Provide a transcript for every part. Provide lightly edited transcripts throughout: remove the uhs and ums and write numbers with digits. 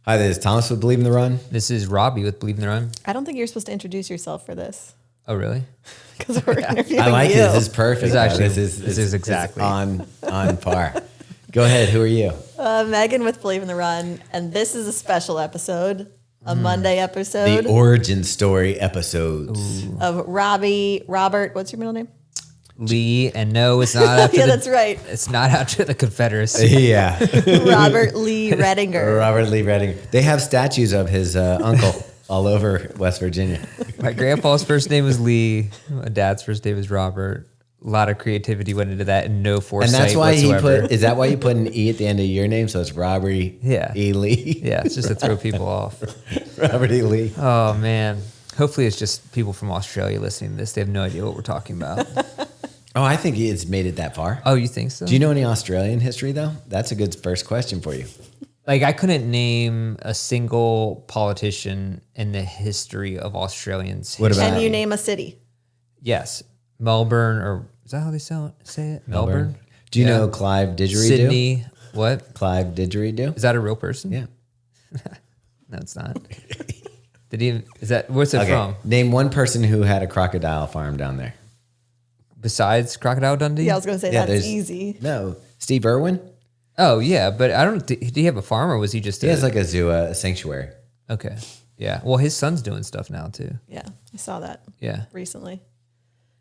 Hi, this is Thomas with Believe in the Run. This is Robbe with Believe in the Run. I don't think you're supposed to introduce yourself for this. Oh, really? Because we're interviewing I like you. it. This is perfect. This This is exactly on par. Go ahead. Who are you? Megan with Believe in the Run, and this is a special episode, a Monday episode The origin story episodes. of Robert. What's your middle name? Lee, and no, it's not after Yeah, that's right. It's not after the Confederacy. Yeah. Robert Lee Reddinger. Robert Lee Reddinger. They have statues of his uncle all over West Virginia. My grandpa's first name was Lee. My dad's first name was Robert. A lot of creativity went into that, and no foresight And that's why whatsoever. is that why you put an E at the end of your name? So it's Robert Yeah. E. Lee. Yeah, it's just to throw people off. Robert E. Lee. Oh man. Hopefully, it's just people from Australia listening to this. They have no idea what we're talking about. Oh, I think it's made it that far. Oh, you think so? Do you know any Australian history, though? That's a good first question for you. Like, I couldn't name a single politician in the history of Australians. What about- Can you name a city? Yes. Melbourne, or is that how they say it? Melbourne? Do you Yeah. know Clive Didgeridoo? Sydney. What? Clive Didgeridoo? Is that a real person? Yeah. No, it's not. Did he? Is that? What's it from? Name one person who had a crocodile farm down there. Besides Crocodile Dundee? Yeah, I was going to say Yeah, that's there's- easy. No. Steve Irwin? Oh yeah, but I don't. Did he have a farm, or was he just? He has like a zoo, a sanctuary. Okay. Yeah. Well, his son's doing stuff now too. Yeah, I saw that Yeah. recently.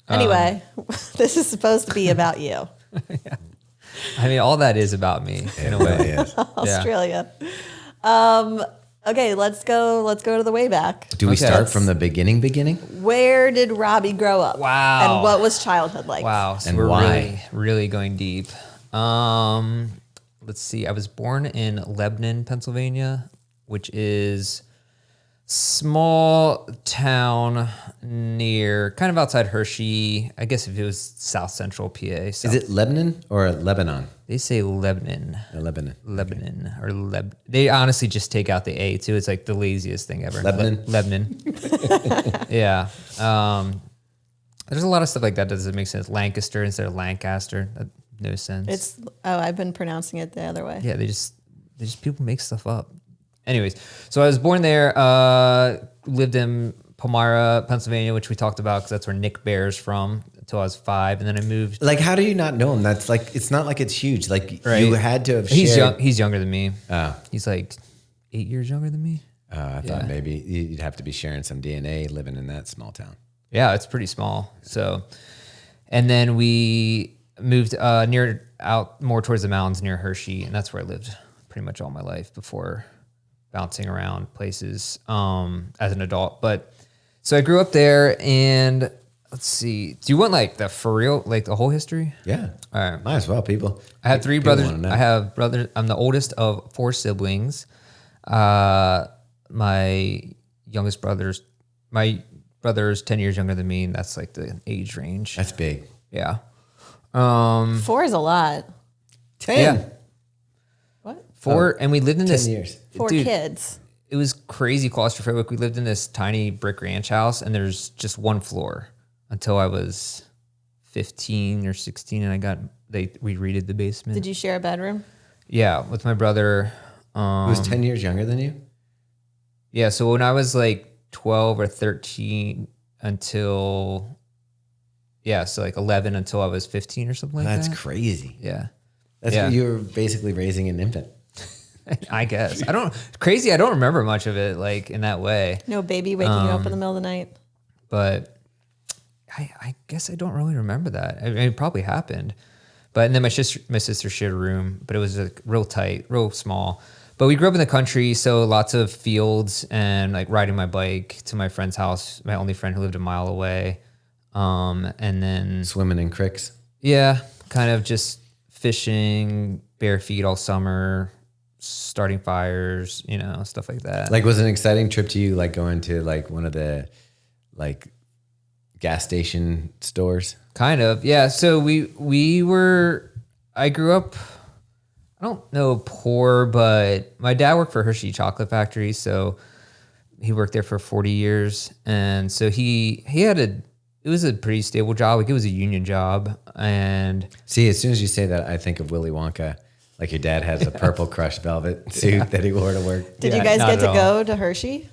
Anyway, this is supposed to be about you, I mean, all that is about me in a way. Yes. Australia. Okay, let's go to the way back. Do we Okay. start from the beginning? Where did Robbe grow up? Wow. And what was childhood like? Wow. So And we're why? really going deep. Let's see. I was born in Lebanon, Pennsylvania, which is small town near, kind of outside Hershey. I guess if it was South Central PA. Is it Lebanon or Lebanon? They say Lebanon. Lebanon. Lebanon or They honestly just take out the A too. It's like the laziest thing ever. Lebanon? Lebanon. Yeah. There's a lot of stuff like that. Does it make sense? Lancaster instead of Lancaster. That no sense. I've been pronouncing it the other way. Yeah, they just people make stuff up. Anyways, so I was born there, lived in Palmyra, Pennsylvania, which we talked about because that's where Nick Bear's from until I was 5. And then I moved. Like, how do you not know him? That's like, it's not like it's huge. Like, Right. you had to have He's shared. young. He's younger than me. Oh. He's like 8 years younger than me. I thought Yeah. maybe you'd have to be sharing some DNA living in that small town. Yeah, it's pretty small. So, and then we moved out more towards the mountains near Hershey, and that's where I lived pretty much all my life before bouncing around places as an adult. But so I grew up there, and let's see. Do you want like the for real, like the whole history? Yeah. All right. Might as well, people. I have 3 People brothers. wanna know. I have brothers. I'm the oldest of 4 siblings. My youngest my brother's 10 years younger than me, and that's like the age range. That's big. Yeah. 4 is a lot. 10. Yeah. What? 4, and we lived in 10 this. years. 4 Dude, kids. It was crazy claustrophobic. We lived in this tiny brick ranch house, and there's just one floor until I was 15 or 16, and we redid the basement. Did you share a bedroom? Yeah, with my brother. He was 10 years younger than you? Yeah, so when I was like 12 or 13 until, so like 11 until I was 15 or something like That's that. crazy. Yeah. That's Yeah. what you were basically raising an infant. I guess. I don't remember much of it like in that way, No baby waking you up in the middle of the night. but I guess I don't really remember that. I mean, it probably happened. But and then my sister shared a room, but it was like real tight, real small. But we grew up in the country, so lots of fields and like riding my bike to my friend's house, my only friend who lived a mile away. And then Swimming in creeks. yeah, kind of just fishing, bare feet all summer, starting fires, stuff like that. Like, was it an exciting trip to you, like going to like one of the like gas station stores? Kind of, yeah. So I grew up, I don't know poor, but my dad worked for Hershey Chocolate Factory, so he worked there for 40 years, and so he had it was a pretty stable job. Like it was a union job, and See, as soon as you say that, I think of Willy Wonka. Like your dad has a purple crushed velvet suit that he wore to work. Did Yeah, you guys not get to at all. go to Hershey?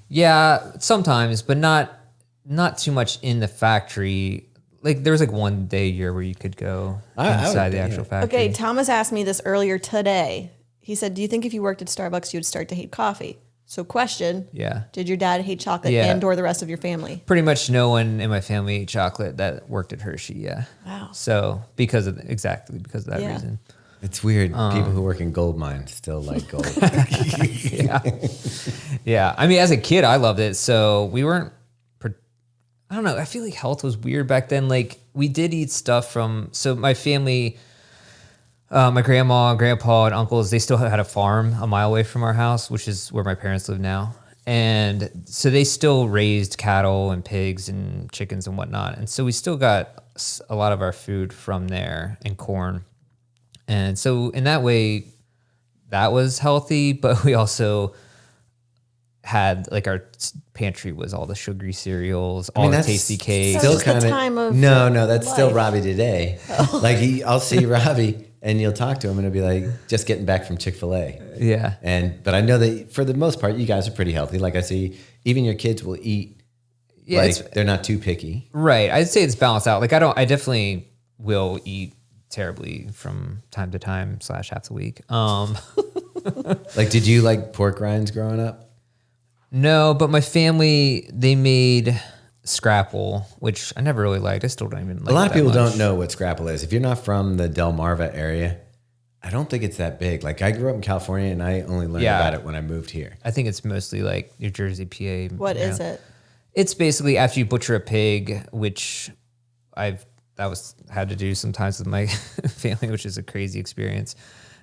Yeah, sometimes, but not too much in the factory. Like there was like one day a year where you could go I would inside the think, actual yeah. factory. Okay, Thomas asked me this earlier today. He said, do you think if you worked at Starbucks, you'd start to hate coffee? So question, Yeah. did your dad hate chocolate Yeah. and or the rest of your family? Pretty much no one in my family ate chocolate that worked at Hershey. Yeah. Wow. So because of that Yeah. reason. It's weird. People who work in gold mines still like gold. Yeah. I mean, as a kid, I loved it. So we weren't, I don't know. I feel like health was weird back then. Like we did eat stuff so my family, my grandma, grandpa, and uncles, they still had a farm a mile away from our house, which is where my parents live now. And so they still raised cattle and pigs and chickens and whatnot. And so we still got a lot of our food from there and corn. And so in that way, that was healthy, but we also had like our pantry was all the sugary cereals, all the that's tasty cakes. Still just the time of no, that's still life. Robbie today. Like I'll see Robbie and you'll talk to him and it'll be like just getting back from Chick-fil-A. Yeah. But I know that for the most part, you guys are pretty healthy. Like I see, even your kids will eat. Yeah. Like they're not too picky. Right. I'd say it's balanced out. Like I definitely will eat terribly from time to time / half the week. Like, did you like pork rinds growing up? No, but my family, they made scrapple, which I never really liked. I still don't even like A lot it of that people much. don't know what scrapple is. If you're not from the Delmarva area, I don't think it's that big. Like I grew up in California and I only learned Yeah. about it when I moved here. I think it's mostly like New Jersey, PA. What is it? It's basically after you butcher a pig, which had to do sometimes with my family, which is a crazy experience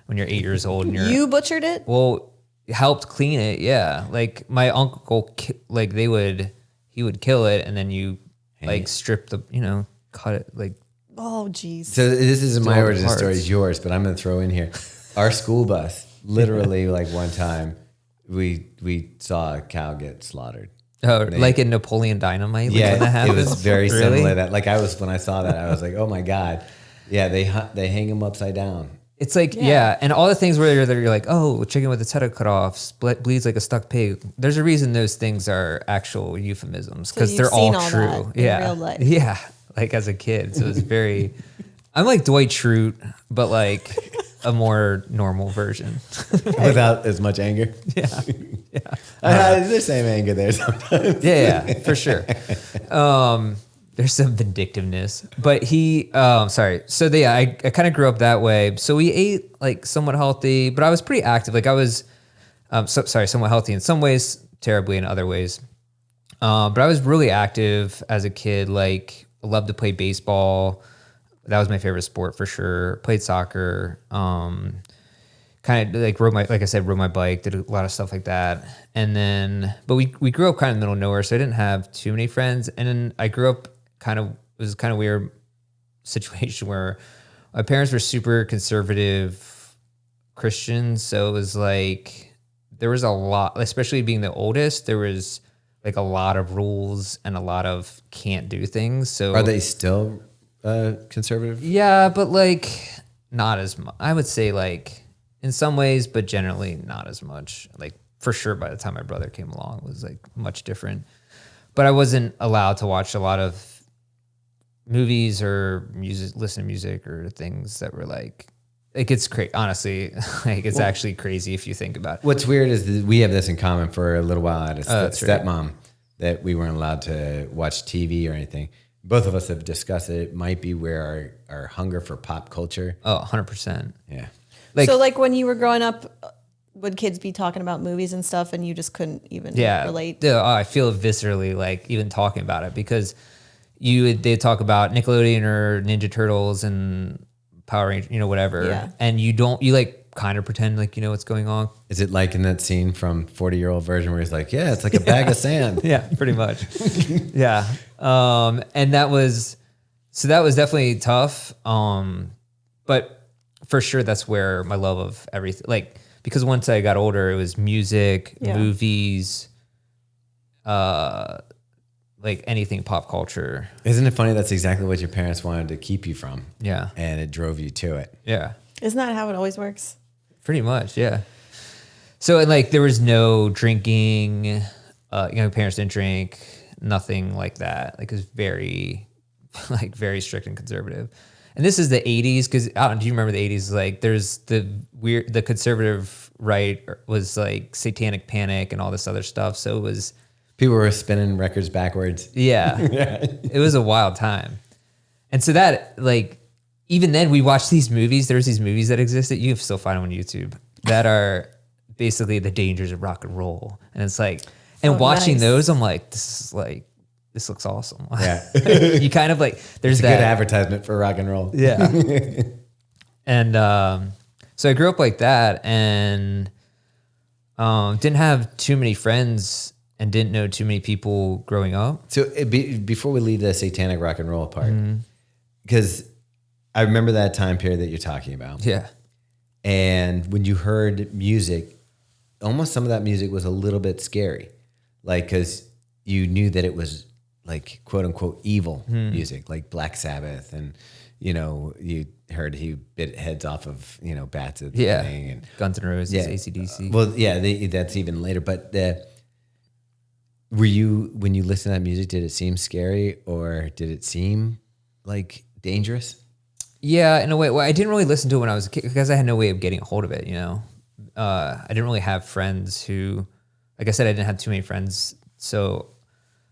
when you're 8 years old and You butchered it? well, helped clean it. Yeah. Like my uncle, he would kill it and then you like strip cut it like. Oh, geez. So this isn't my all the origin parts. story, it's yours, but I'm going to throw in here. Our school bus, literally like one time, we saw a cow get slaughtered. Oh, like in Napoleon Dynamite? Like when that Yeah, it happens? was very Really? similar. That like when I saw that, I was like, oh my God. Yeah, they hang them upside down. It's like, yeah. And all the things where you're like, oh, chicken with its head cut off, bleeds like a stuck pig. There's a reason those things are actual euphemisms because you've they're seen all all true. that in Yeah. real life. Yeah. Like as a kid. So it's very, I'm like Dwight Schrute, but like a more normal version. Without as much anger. Yeah. There's the same anger there sometimes. Yeah, for sure. There's some vindictiveness, but sorry. So I kind of grew up that way. So we ate like somewhat healthy, but I was pretty active. Like I was, somewhat healthy in some ways, terribly in other ways. But I was really active as a kid. Like I loved to play baseball. That was my favorite sport for sure. Played soccer. Kind of like rode my bike, did a lot of stuff like that. And then, but we grew up kind of in the middle of nowhere, so I didn't have too many friends. And then I grew up it was kind of weird situation where my parents were super conservative Christians. So it was like, there was a lot, especially being the oldest, there was like a lot of rules and a lot of can't do things. So Are they still conservative? yeah, but like not as much. I would say like in some ways, but generally not as much. Like for sure by the time my brother came along, it was like much different. But I wasn't allowed to watch a lot of movies or listen to music or things that were like it's crazy. Honestly, like it's actually crazy if you think about it. What's weird is that we have this in common. For a little while, I had a that's right. stepmom that we weren't allowed to watch TV or anything. Both of us have discussed it. It might be where our hunger for pop culture. Oh, 100%. Yeah. So like when you were growing up, would kids be talking about movies and stuff and you just couldn't even relate? Yeah, I feel viscerally like even talking about it because they talk about Nickelodeon or Ninja Turtles and Power Rangers, whatever. Yeah. And you like kind of pretend like you know what's going on. Is it like in that scene from 40-Year-Old Version where he's like, yeah, it's like a bag of sand. Yeah, pretty much. Yeah. And that was definitely tough. But for sure, that's where my love of everything, like, because once I got older, it was music, movies, like anything pop culture. Isn't it funny? That's exactly what your parents wanted to keep you from. Yeah. And it drove you to it. Yeah. Isn't that how it always works? Pretty much, yeah. So and like there was no drinking. Parents didn't drink. Nothing like that. Like it was very, like very strict and conservative. And this is the 80s because do you remember the 80s? Like there's the conservative right was like Satanic Panic and all this other stuff. So it was people were spinning records backwards. Yeah, it was a wild time. And so that like even then we watched these movies. There's these movies that existed. You can still find them on YouTube that are basically the dangers of rock and roll. And it's like, and watching those, I'm like, this looks awesome. Yeah. You kind of like, there's it's a good advertisement for rock and roll. Yeah. And so I grew up like that and didn't have too many friends and didn't know too many people growing up. So before we leave the satanic rock and roll part, because I remember that time period that you're talking about. Yeah. And when you heard music, almost some of that music was a little bit scary. Like, because you knew that it was like quote unquote evil music, like Black Sabbath, and you heard he bit heads off of bats at the beginning, and Guns N' Roses, AC/DC. Well, yeah, that's even later. But were you, when you listened to that music, did it seem scary or did it seem like dangerous? Yeah, in a way. Well, I didn't really listen to it when I was a kid because I had no way of getting a hold of it. I didn't really have friends who, like I said, I didn't have too many friends, so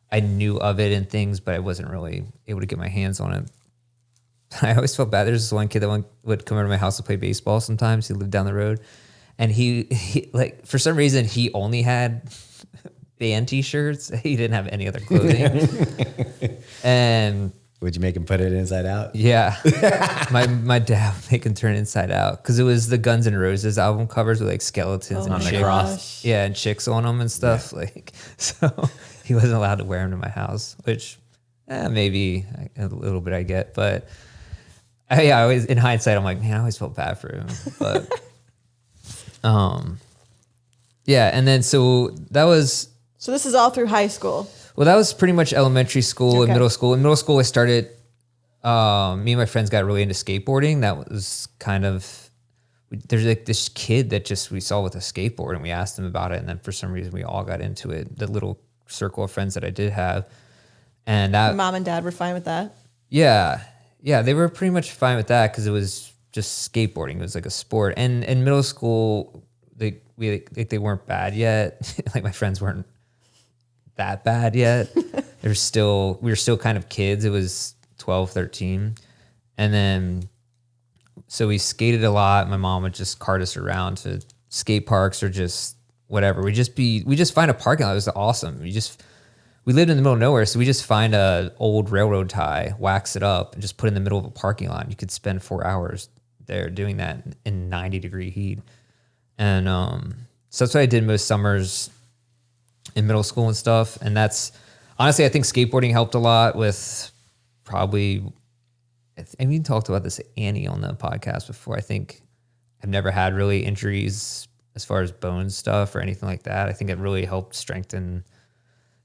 I knew of it and things, but I wasn't really able to get my hands on it. I always felt bad. There's this one kid that would come over to my house to play baseball sometimes. He lived down the road. And he like, for some reason, he only had band t-shirts. He didn't have any other clothing. And would you make him put it inside out? Yeah. my dad would make him turn it inside out because it was the Guns N' Roses album covers with like skeletons and on the chicks. cross. Yeah, and chicks on them and stuff. Like, so he wasn't allowed to wear them to my house, which maybe a little bit I get, but I always, in hindsight, I'm like, man, I always felt bad for him. But yeah, and then so that was. So this is all through high school. Well, that was pretty much elementary school and middle school. In middle school, I started. Me and my friends got really into skateboarding. That was kind of. There's like this kid that we saw with a skateboard, and we asked him about it, and then for some reason we all got into it. The little circle of friends that I did have, and that. Your mom and dad were fine with that. Yeah, they were pretty much fine with that because it was just skateboarding. It was like a sport, and in middle school, they weren't bad yet. Like my friends weren't that bad yet. We were still kind of kids. It was 12, 13. And then, so we skated a lot. My mom would just cart us around to skate parks or just whatever. We just find a parking lot. It was awesome. We lived in the middle of nowhere. So we just find a old railroad tie, wax it up and just put it in the middle of a parking lot. You could spend 4 hours there doing that in 90-degree heat. And, so that's what I did most summers in middle school and stuff. And that's honestly, I think skateboarding helped a lot with probably, and we talked about this Annie on the podcast before. I think I've never had really injuries as far as bone stuff or anything like that. I think it really helped strengthen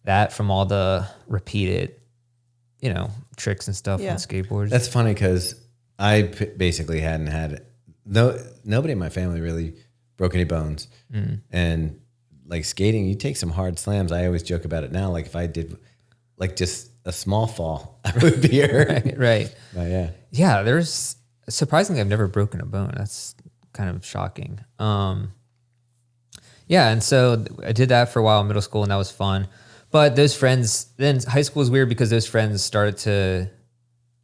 that from all the repeated, tricks and stuff on skateboards. That's funny because I basically hadn't had nobody in my family really broke any bones. And like skating, you take some hard slams. I always joke about it now. Like if I did like just a small fall, I would be hurt. Right. But yeah. Yeah. There's surprisingly, I've never broken a bone. That's kind of shocking. Yeah. And so I did that for a while in middle school and that was fun. But those friends, then high school was weird because those friends started to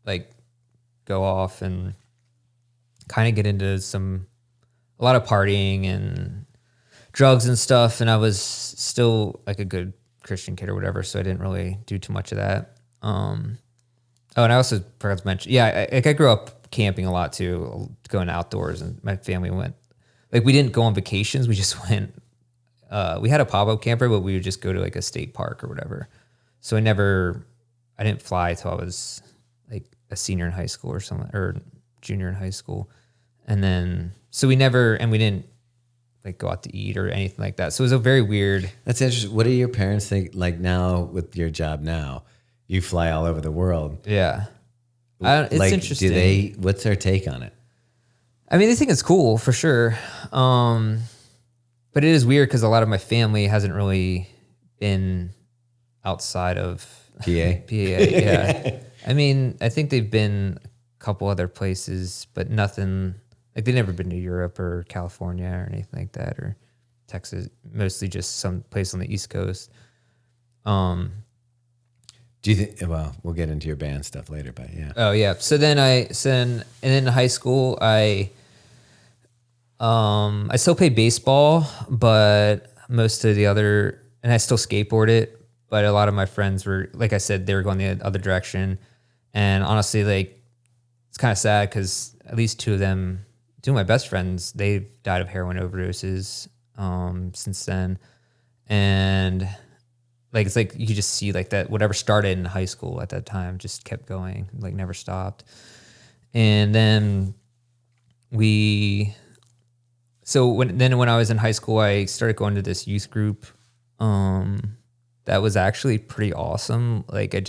like go off and kind of get into a lot of partying and drugs and stuff. And I was still like a good Christian kid or whatever. So I didn't really do too much of that. And I also forgot to mention, I grew up camping a lot too, going outdoors, and my family went, like we didn't go on vacations. We just went, we had a Pablo camper, but we would just go to like a state park or whatever. So I didn't fly till I was like a senior in high school or something, or junior in high school. And then, so we didn't like go out to eat or anything like that. So it was a very weird. That's interesting. What do your parents think? Like now with your job now, you fly all over the world. Yeah. It's like, interesting. what's their take on it? I mean, they think it's cool for sure. But it is weird because a lot of my family hasn't really been outside of PA. Yeah. I mean, I think they've been a couple other places, but nothing like they've never been to Europe or California or anything like that, or Texas. Mostly just some place on the East Coast. Do you think? Well, we'll get into your band stuff later, but yeah. Oh yeah. So then and in high school I still played baseball, but most of the other, and I still skateboarded, but a lot of my friends were, like I said, they were going the other direction. And honestly, like, it's kind of sad because at least two of my best friends, they've died of heroin overdoses since then. And like, it's like you could just see like that whatever started in high school at that time just kept going, like never stopped. And then when I was in high school, I started going to this youth group that was actually pretty awesome. Like I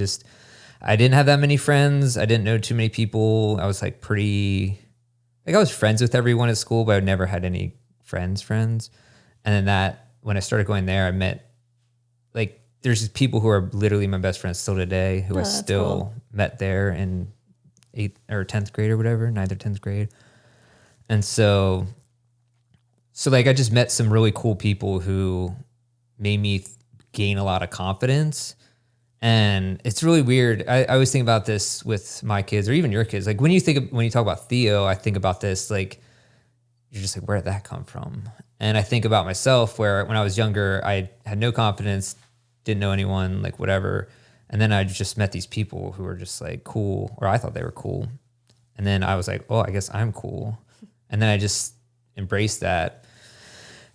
didn't have that many friends. I didn't know too many people. I was like I was friends with everyone at school, but I never had any friends. And then when I started going there, I met like, there's just people who are literally my best friends still today who I still met there in 8th or 10th grade or whatever, 9th or 10th grade. And so like I just met some really cool people who made me gain a lot of confidence. And it's really weird. I always think about this with my kids or even your kids. Like when you talk about Theo, I think about this, like, you're just like, where did that come from? And I think about myself where when I was younger, I had no confidence, didn't know anyone, like whatever. And then I just met these people who were just like cool, or I thought they were cool. And then I was like, oh, I guess I'm cool. And then I just embraced that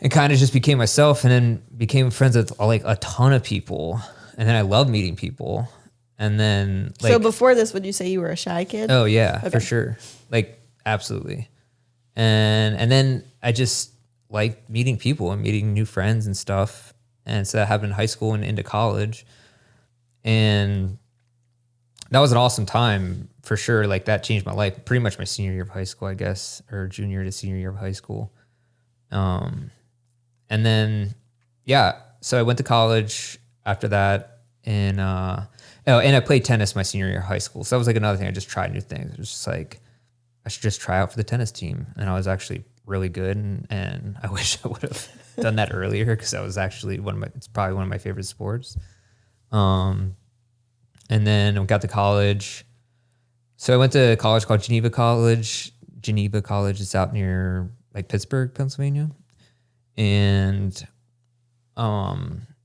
and kind of just became myself, and then became friends with like a ton of people. And then I love meeting people. And then like, so before this, would you say you were a shy kid? Oh yeah, for sure. Like absolutely. And then I just like meeting people and meeting new friends and stuff. And so that happened in high school and into college. And that was an awesome time for sure. Like that changed my life pretty much my senior year of high school, I guess, or junior to senior year of high school. And then, yeah, so I went to college after that, and I played tennis my senior year of high school. So that was like another thing. I just tried new things. It was just like, I should just try out for the tennis team. And I was actually really good. And I wish I would have done that earlier because that was actually it's probably one of my favorite sports. And then I got to college. So I went to a college called Geneva College. Geneva College is out near like Pittsburgh, Pennsylvania. And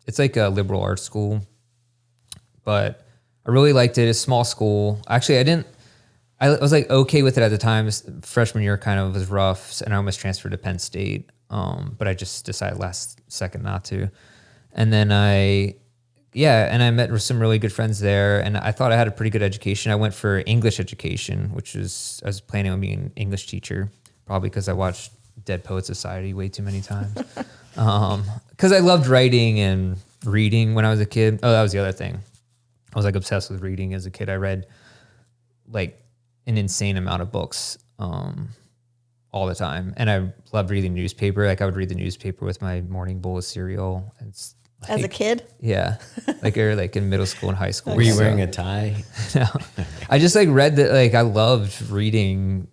it's like a liberal arts school, but I really liked it. It's a small school. Actually, I was like okay with it at the time. Freshman year kind of was rough, and I almost transferred to Penn State, but I just decided last second not to. And then I met with some really good friends there, and I thought I had a pretty good education. I went for English education, I was planning on being an English teacher, probably because I watched Dead Poet Society way too many times. Because I loved writing and reading when I was a kid. Oh, that was the other thing. I was like obsessed with reading as a kid. I read like an insane amount of books all the time. And I loved reading newspaper. Like I would read the newspaper with my morning bowl of cereal. It's like, as a kid? Yeah. Like in middle school and high school. Were you wearing a tie? No. I just like read that. Like I loved reading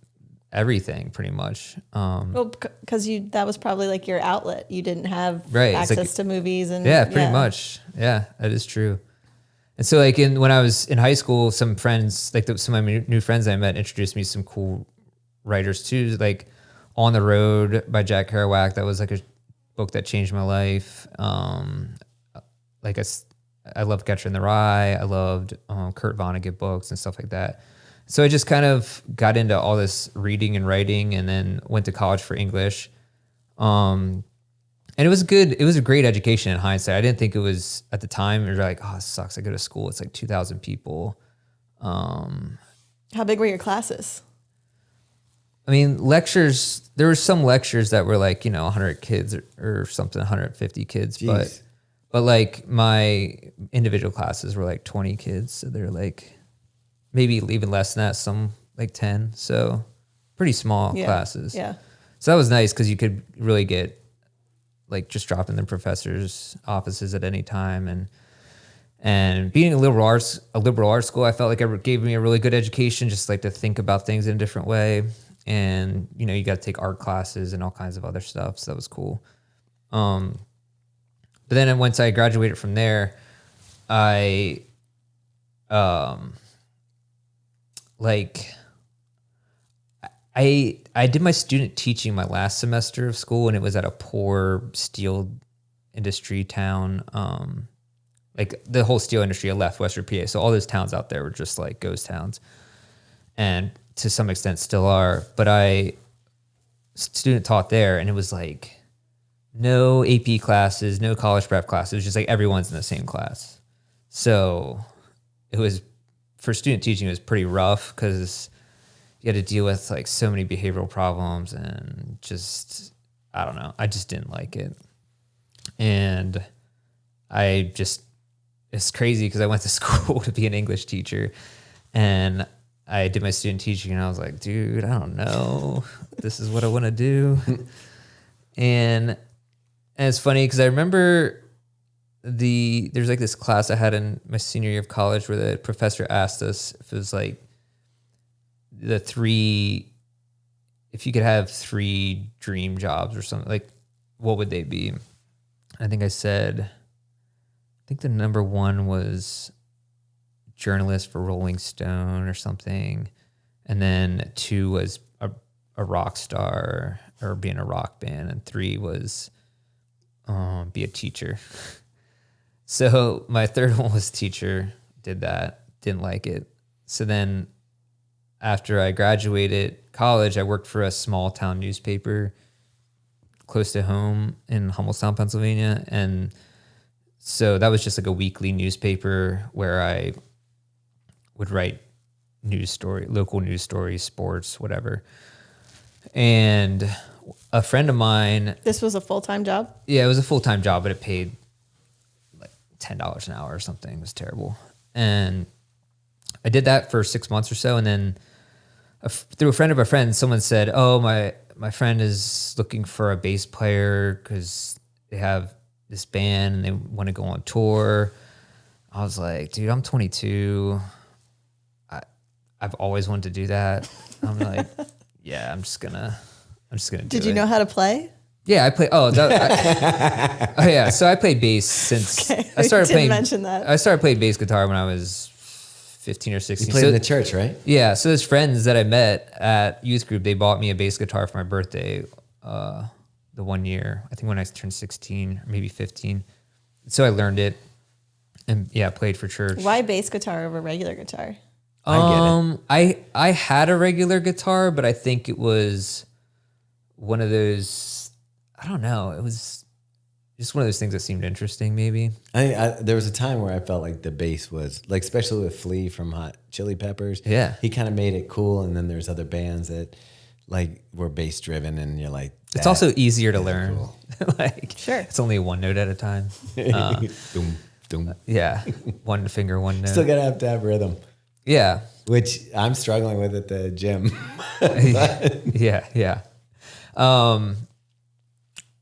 everything pretty much. Well, because that was probably like your outlet. You didn't have right. access like, to movies and pretty much. Yeah, that is true. And so like when I was in high school, some friends, like some of my new friends I met introduced me to some cool writers too, like On the Road by Jack Kerouac. That was like a book that changed my life. Like I loved Catcher in the Rye. I loved Kurt Vonnegut books and stuff like that. So I just kind of got into all this reading and writing, and then went to college for English. And it was good. It was a great education in hindsight. I didn't think it was at the time. You're like, oh, it sucks. I go to school. It's like 2,000 people. How big were your classes? I mean, lectures, there were some lectures that were like, 100 kids or something, 150 kids. Jeez. But like my individual classes were like 20 kids. So they're like maybe even less than that, some like 10. So pretty small Yeah. classes. Yeah. So that was nice because you could really get like just drop in the professors' offices at any time, and being a liberal arts school, I felt like it gave me a really good education, just like to think about things in a different way. And you got to take art classes and all kinds of other stuff, so that was cool. But then once I graduated from there, I I did my student teaching my last semester of school, and it was at a poor steel industry town. Like the whole steel industry had left Western PA, so all those towns out there were just like ghost towns, and to some extent still are. But I student taught there, and it was like no AP classes, no college prep classes. It was just like everyone's in the same class. So it was, for student teaching, it was pretty rough because you had to deal with like so many behavioral problems, and just, I don't know, I just didn't like it. And it's crazy because I went to school to be an English teacher, and I did my student teaching, and I was like, dude, I don't know, this is what I want to do. And it's funny because I remember there's like this class I had in my senior year of college where the professor asked us if it was like if you could have 3 dream jobs or something, like what would they be? I think the number 1 was journalist for Rolling Stone or something. And then 2 was a rock star or be in a rock band. And 3 was be a teacher. So my third one was teacher, did that, didn't like it. So then after I graduated college, I worked for a small town newspaper close to home in Hummelstown, Pennsylvania. And so that was just like a weekly newspaper where I would write local news stories, sports, whatever. And a friend of mine. This was a full-time job? Yeah, it was a full-time job, but it paid like $10 an hour or something. It was terrible. And I did that for 6 months or so. And then through a friend of a friend, someone said, oh, my friend is looking for a bass player because they have this band and they want to go on tour. I was like, dude, I'm 22. I've always wanted to do that. I'm like, yeah, I'm just gonna do it. Did you know how to play? Yeah, I play. Oh, yeah. So I played bass since I started playing. Mention that. I started playing bass guitar when I was 15 or 16. You played in the church, right? Yeah. So those friends that I met at youth group, they bought me a bass guitar for my birthday. The one year, I think when I turned 16 or maybe 15. So I learned it, and yeah, played for church. Why bass guitar over regular guitar? I get it. I had a regular guitar, but I think it was one of those, I don't know, it was just one of those things that seemed interesting maybe. There was a time where I felt like the bass was, like, especially with Flea from Hot Chili Peppers. Yeah. He kind of made it cool, and then there's other bands that like were bass driven, and you're like, it's also easier to learn. Cool. Like, sure, it's only one note at a time. Doom, doom. Yeah, one finger, one note. Still gotta have to have rhythm. Yeah, which I'm struggling with at the gym. yeah.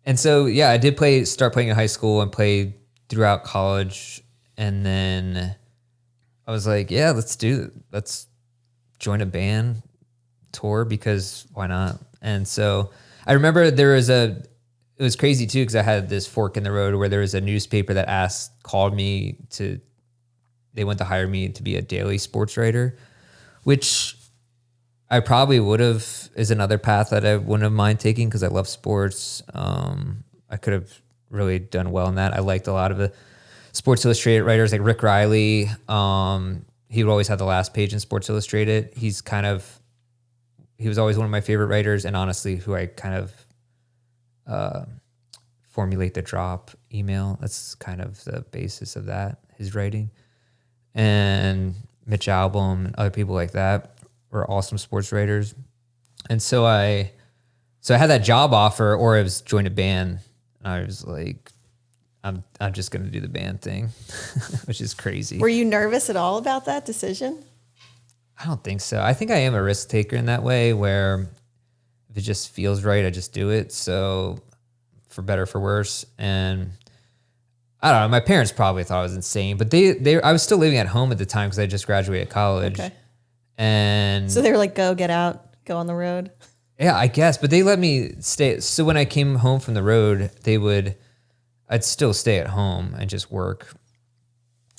And so yeah, I did start playing in high school and played throughout college, and then I was like, yeah, let's join a band tour because why not? And so I remember it was crazy too, because I had this fork in the road where there was a newspaper that called me they went to hire me to be a daily sports writer, which I probably would have, is another path that I wouldn't have mind taking because I love sports. I could have really done well in that. I liked a lot of the Sports Illustrated writers like Rick Riley. He would always have the last page in Sports Illustrated. He was always one of my favorite writers, and honestly, who I kind of formulate the drop email. That's kind of the basis of that, his writing. And Mitch Albom and other people like that were awesome sports writers. And so I had that job offer, or I was join a band, and I was like, I'm just going to do the band thing, which is crazy. Were you nervous at all about that decision? I don't think so. I think I am a risk taker in that way, where If it just feels right, I just do it. So for better, for worse. And I don't know, my parents probably thought I was insane, but I was still living at home at the time because I just graduated college. Okay. And So they were like, get out, go on the road. yeah, I guess, but they let me stay. So when I came home from the road, I'd still stay at home and just work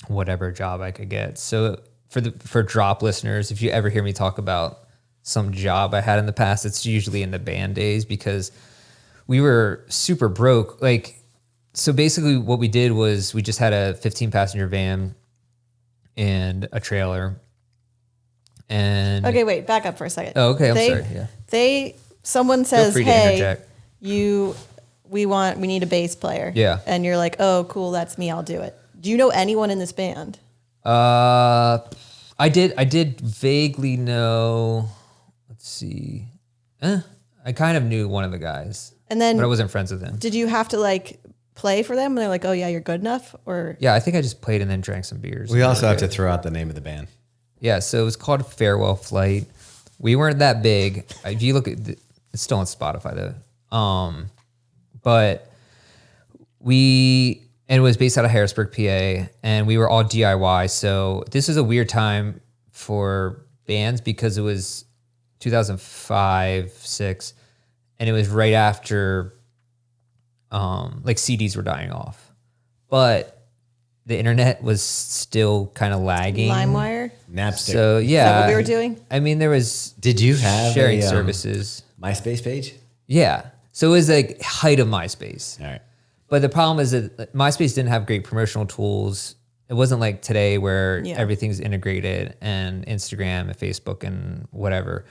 whatever job I could get. So for drop listeners, if you ever hear me talk about some job I had in the past, it's usually in the band days because we were super broke. Like, so basically what we did was we just had a 15 passenger van and a trailer. And Okay, wait, back up for a second. oh, okay, I'm sorry. Yeah. Someone Feel says, free to hey, interject. we need a bass player. Yeah. And you're like, oh, cool, that's me, I'll do it. Do you know anyone in this band? I did vaguely know. Let's see. I kind of knew one of the guys, And then but I wasn't friends with him. did you have to like play for them? And they're like, oh yeah, you're good enough? Or Yeah, I think I just played and then drank some beers. We also have to throw out the name of the band. Yeah, so it was called Farewell Flight. We weren't that big. If you look at it's still on Spotify though. But it was based out of Harrisburg, PA, and we were all DIY. So this was a weird time for bands because it was 2005, 6, and it was right after like CDs were dying off. But the internet was still kind of lagging. LimeWire? Napster. So yeah. Is that what we were doing? I mean, there was Did you have sharing a services. MySpace page? Yeah. So it was like height of MySpace. All right. But the problem is that MySpace didn't have great promotional tools. It wasn't like today where everything's integrated and Instagram and Facebook and whatever.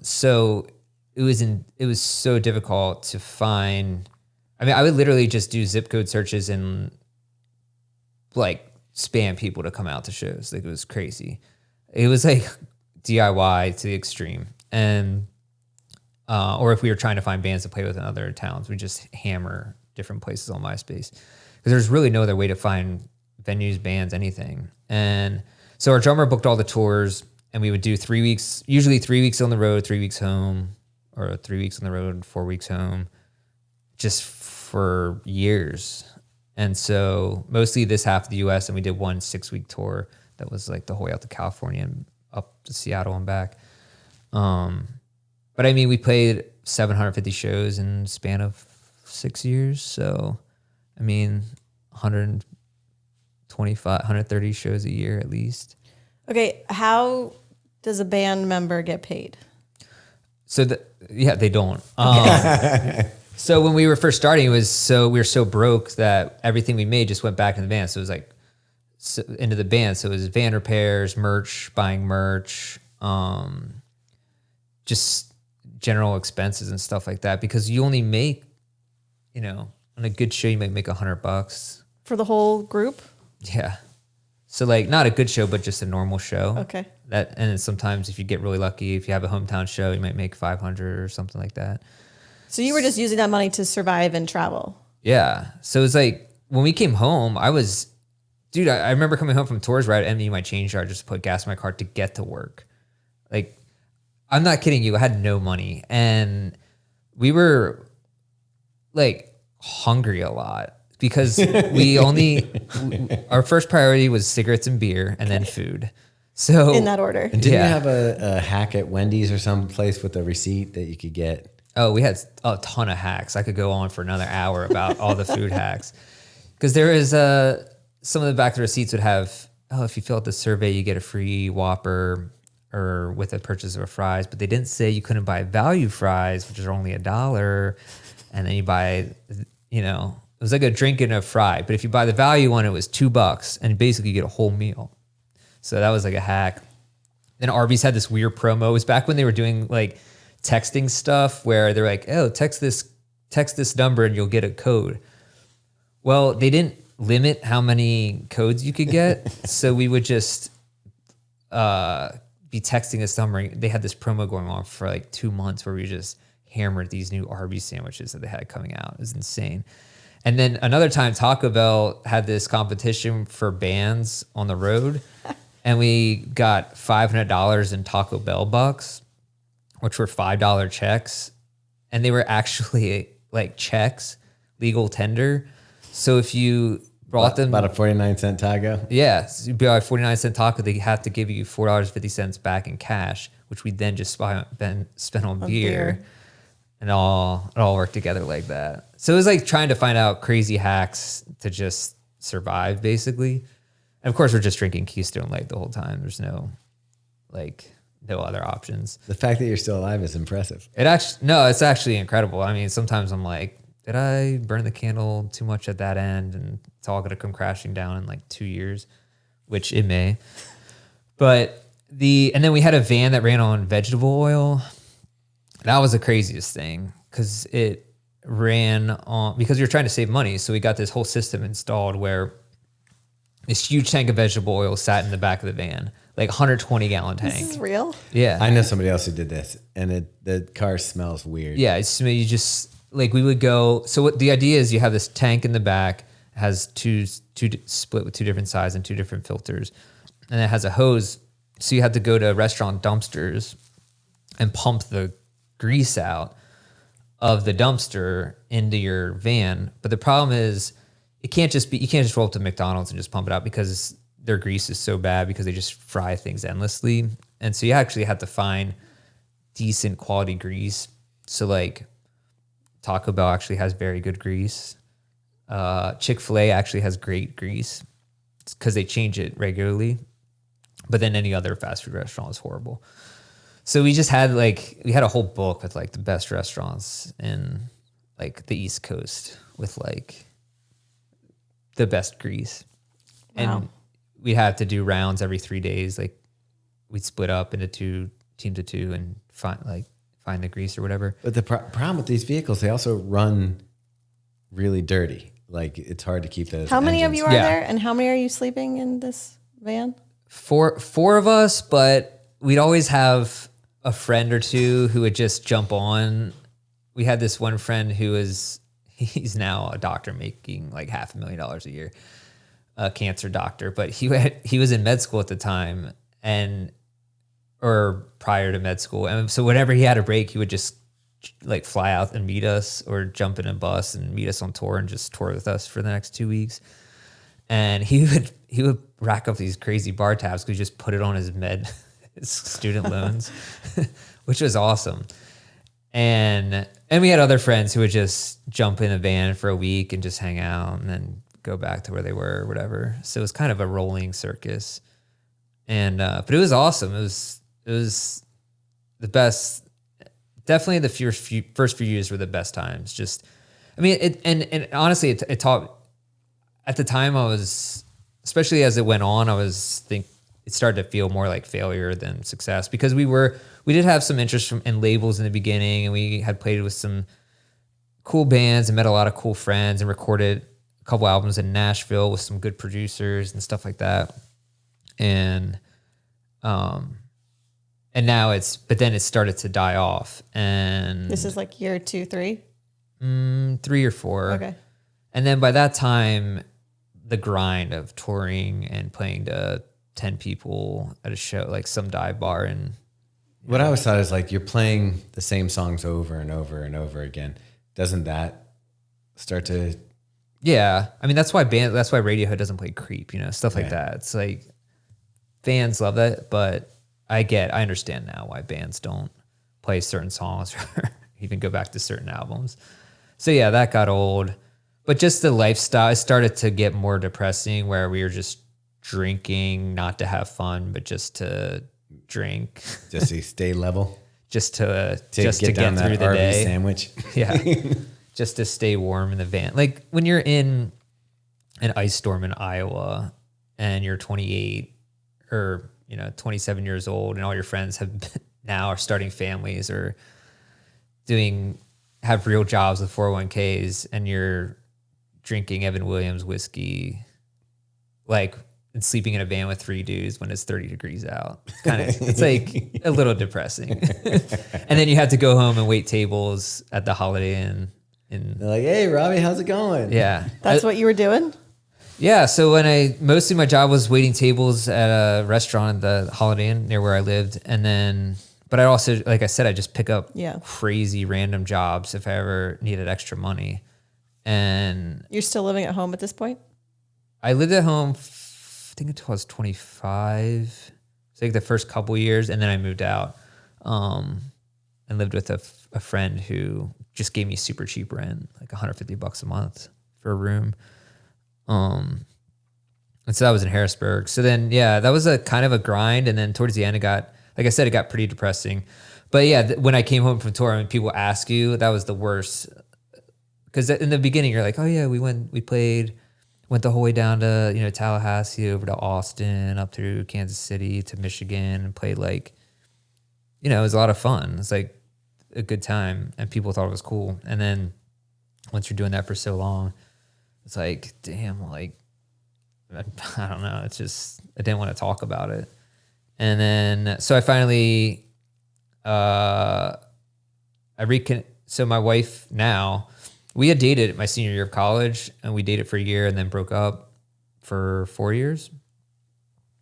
So it was so difficult to find. I mean, I would literally just do zip code searches and like spam people to come out to shows. Like it was crazy. It was like DIY to the extreme. And or if we were trying to find bands to play with in other towns, we just hammer different places on MySpace because there's really no other way to find venues, bands, anything. And so our drummer booked all the tours, and we would do 3 weeks, usually 3 weeks on the road, 3 weeks home, or 3 weeks on the road, 4 weeks home, just for years. And so mostly this half of the U.S., and we did one 6-week tour that was like the whole way out to California and up to Seattle and back. But I mean, we played 750 shows in the span of 6 years. So, I mean, 130 shows a year at least. Okay, how does a band member get paid? So, they don't. So when we were first starting, we were so broke that everything we made just went back in the band. So it was like into the band. So it was van repairs, merch, buying merch, just general expenses and stuff like that. Because you only make, on a good show, you might make $100 For the whole group? Yeah. So like not a good show, but just a normal show. Okay. And then sometimes if you get really lucky, if you have a hometown show, you might make 500 or something like that. So you were just using that money to survive and travel? Yeah. So it's like when we came home, I remember coming home from tours where I'd empty my change jar just to put gas in my car to get to work. Like, I'm not kidding you. I had no money. And we were like hungry a lot because our first priority was cigarettes and beer and then food. So in that order. And didn't you have a hack at Wendy's or some place with a receipt that you could get? Oh, we had a ton of hacks. I could go on for another hour about all the food hacks. Because there is some of the back of the receipts would have, if you fill out the survey, you get a free Whopper or with a purchase of fries. But they didn't say you couldn't buy value fries, which are only $1. And then you buy, it was like a drink and a fry. But if you buy the value one, it was $2. And basically you get a whole meal. So that was like a hack. Then Arby's had this weird promo. It was back when they were doing like texting stuff where they're like, oh, text this number and you'll get a code. Well, they didn't limit how many codes you could get. So we would just be texting this number. They had this promo going on for like 2 months where we just hammered these new Arby's sandwiches that they had coming out. It was insane. And then another time Taco Bell had this competition for bands on the road and we got $500 in Taco Bell bucks. which were $5 checks, and they were actually like checks, legal tender. So if you brought them about a 49-cent taco. yeah, so you'd buy a 49-cent taco, they have to give you $4.50 back in cash, which we then just spent on beer. And it all worked together like that. So it was like trying to find out crazy hacks to just survive, basically. And of course, we're just drinking Keystone Light the whole time. There's no other options. The fact that you're still alive is impressive. It's actually incredible. I mean, sometimes I'm like, did I burn the candle too much at that end? And it's all going to come crashing down in like 2 years, which it may. But and then we had a van that ran on vegetable oil. That was the craziest thing because it ran on, because we were trying to save money. So we got this whole system installed where this huge tank of vegetable oil sat in the back of the van, like 120-gallon tank. This is real? Yeah. I know somebody else who did this, and the car smells weird. Yeah. You just, like, we would go. So what the idea is, you have this tank in the back, has two split with 2 different sides and 2 different filters. And it has a hose. So you have to go to restaurant dumpsters and pump the grease out of the dumpster into your van. But the problem is, you can't just roll up to McDonald's and just pump it out, because their grease is so bad because they just fry things endlessly. And so you actually have to find decent quality grease. So like Taco Bell actually has very good grease. Chick-fil-A actually has great grease because they change it regularly. But then any other fast food restaurant is horrible. So we just had we had a whole book with like the best restaurants in like the East Coast with like the best grease. Wow. And we'd have to do rounds every 3 days. Like we'd split up into teams of 2 and find the grease or whatever. But the problem with these vehicles, they also run really dirty. Like it's hard to keep those. How many of engines. you are there, and how many are you sleeping in this van? Four of us, but we'd always have a friend or 2 who would just jump on. We had this one friend he's now a doctor making like $500,000 a year, a cancer doctor, but he was in med school at the time or prior to med school. And so whenever he had a break, he would just like fly out and meet us, or jump in a bus and meet us on tour and just tour with us for the next 2 weeks. And he would rack up these crazy bar tabs because he just put it on his student loans, which was awesome. And we had other friends who would just jump in a van for a week and just hang out and then go back to where they were or whatever. So it was kind of a rolling circus. And but it was awesome. It was the best. Definitely the first few years were the best times. Just, I mean, and honestly, it taught. At the time, I was, especially as it went on, it started to feel more like failure than success, because we did have some interest in labels in the beginning, and we had played with some cool bands and met a lot of cool friends and recorded a couple albums in Nashville with some good producers and stuff like that. And now but then it started to die off. And This is like year 2, 3? 3 or 4. Okay. And then by that time, the grind of touring and playing to 10 people at a show, like some dive bar. And what I always thought is like, you're playing the same songs over and over and over again. Doesn't that start to? Yeah. I mean, that's why Radiohead doesn't play Creep, stuff like that. It's like, fans love that, but I understand now why bands don't play certain songs or even go back to certain albums. So yeah, that got old. But just the lifestyle, it started to get more depressing, where we were just drinking, not to have fun, but just to drink. Just to stay level. Just to get through the RV day. Sandwich. Yeah. Just to stay warm in the van. Like when you're in an ice storm in Iowa and you're 28 or 27 years old, and all your friends now are starting families or have real jobs with 401ks, and you're drinking Evan Williams whiskey, and sleeping in a van with 3 dudes when it's 30 degrees out. It's like a little depressing. And then you have to go home and wait tables at the Holiday Inn. They're like, hey, Robbie, how's it going? Yeah. That's what you were doing? Yeah. So mostly my job was waiting tables at a restaurant at the Holiday Inn near where I lived. And then but I also, like I said, I just pick up Yeah. crazy random jobs if I ever needed extra money. And You're still living at home at this point? I lived at home, I think until I was 25. It's like the first couple years, and then I moved out and lived with a friend who just gave me super cheap rent, like $150 a month for a room. And so that was in Harrisburg. So then, yeah, that was a kind of a grind. And then towards the end, it got, like I said, it got pretty depressing. But yeah, when I came home from tour and people ask you, that was the worst. Because in the beginning, you're like, oh yeah, went the whole way down to, Tallahassee, over to Austin, up through Kansas City to Michigan, and played like, it was a lot of fun. It's like a good time, and people thought it was cool. And then once you're doing that for so long, it's like, damn, like, I don't know. It's just, I didn't want to talk about it. And then, so I finally, so my wife now, we had dated my senior year of college, and we dated for a year and then broke up for 4 years.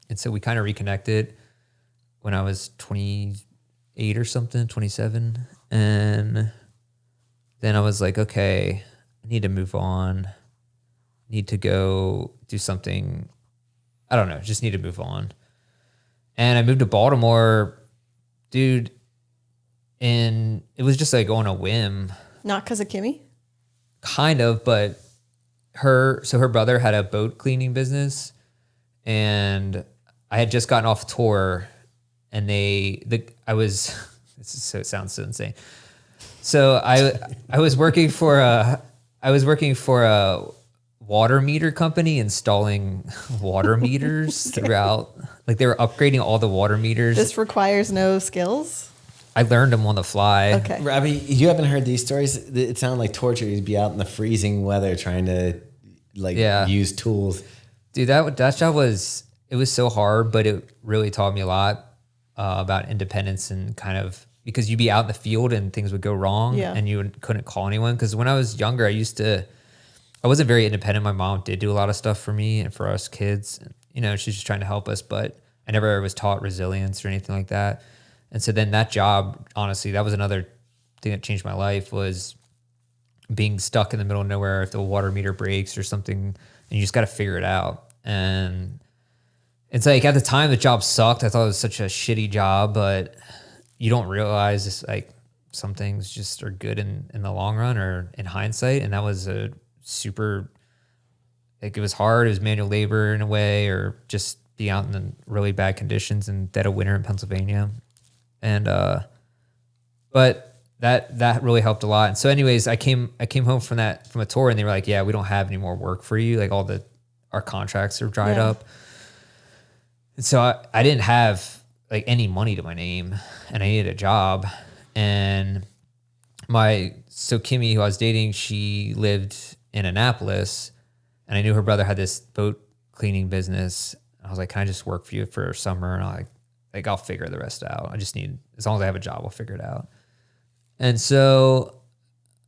And so we kind of reconnected when I was 28 or something, 27. And then I was like, okay, I need to move on. Need to go do something. I don't know, just need to move on. And I moved to Baltimore, dude, and it was just like on a whim. Not because of Kimmy? Kind of, but her brother had a boat cleaning business, and I had just gotten off tour, and it sounds so insane. So I was working for a water meter company, installing water meters throughout, like they were upgrading all the water meters. This requires no skills? I learned them on the fly. Okay. Robbie, you haven't heard these stories? It sounded like torture. You'd be out in the freezing weather trying to use tools. Dude, that job was so hard, but it really taught me a lot about independence, and kind of, because you'd be out in the field and things would go wrong, and you couldn't call anyone. Because when I was younger, I wasn't very independent. My mom did do a lot of stuff for me and for us kids. She's just trying to help us, but I never was taught resilience or anything like that. And so then that job, honestly, that was another thing that changed my life, was being stuck in the middle of nowhere if the water meter breaks or something, and you just got to figure it out. And it's like, at the time, the job sucked. I thought it was such a shitty job, but you don't realize it's like some things just are good in the long run or in hindsight. And that was a super, like, it was hard. It was manual labor in a way, or just being out in the really bad conditions in dead of winter in Pennsylvania. And but that really helped a lot. And so anyways, I came home from a tour, and they were like, yeah, we don't have any more work for you. Like, our contracts are dried up. And so I didn't have like any money to my name, and I needed a job. And so Kimmy, who I was dating, she lived in Annapolis, and I knew her brother had this boat cleaning business. I was like, can I just work for you for summer? And I'll figure the rest out. I just need, as long as I have a job, I'll figure it out. And so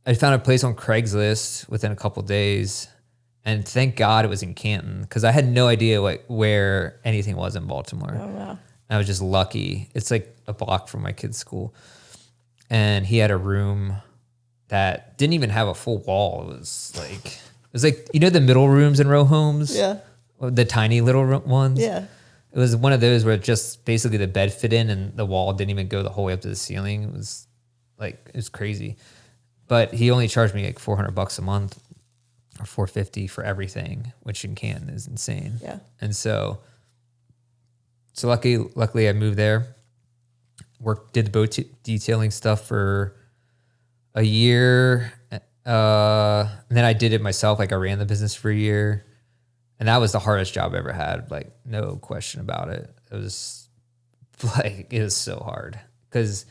I found a place on Craigslist within a couple of days, and thank God it was in Canton, because I had no idea where anything was in Baltimore. Oh, wow. I was just lucky. It's like a block from my kid's school. And he had a room that didn't even have a full wall. It was like, the middle rooms in row homes? Yeah. The tiny little ones? Yeah. It was one of those where just basically the bed fit in, and the wall didn't even go the whole way up to the ceiling. It was crazy. But he only charged me like $400 a month, or $450 for everything, which in Canton is insane. Yeah. And so luckily I moved there, did the boat detailing stuff for a year. And then I did it myself. Like, I ran the business for a year. And that was the hardest job I ever had, like, no question about it. It was so hard, because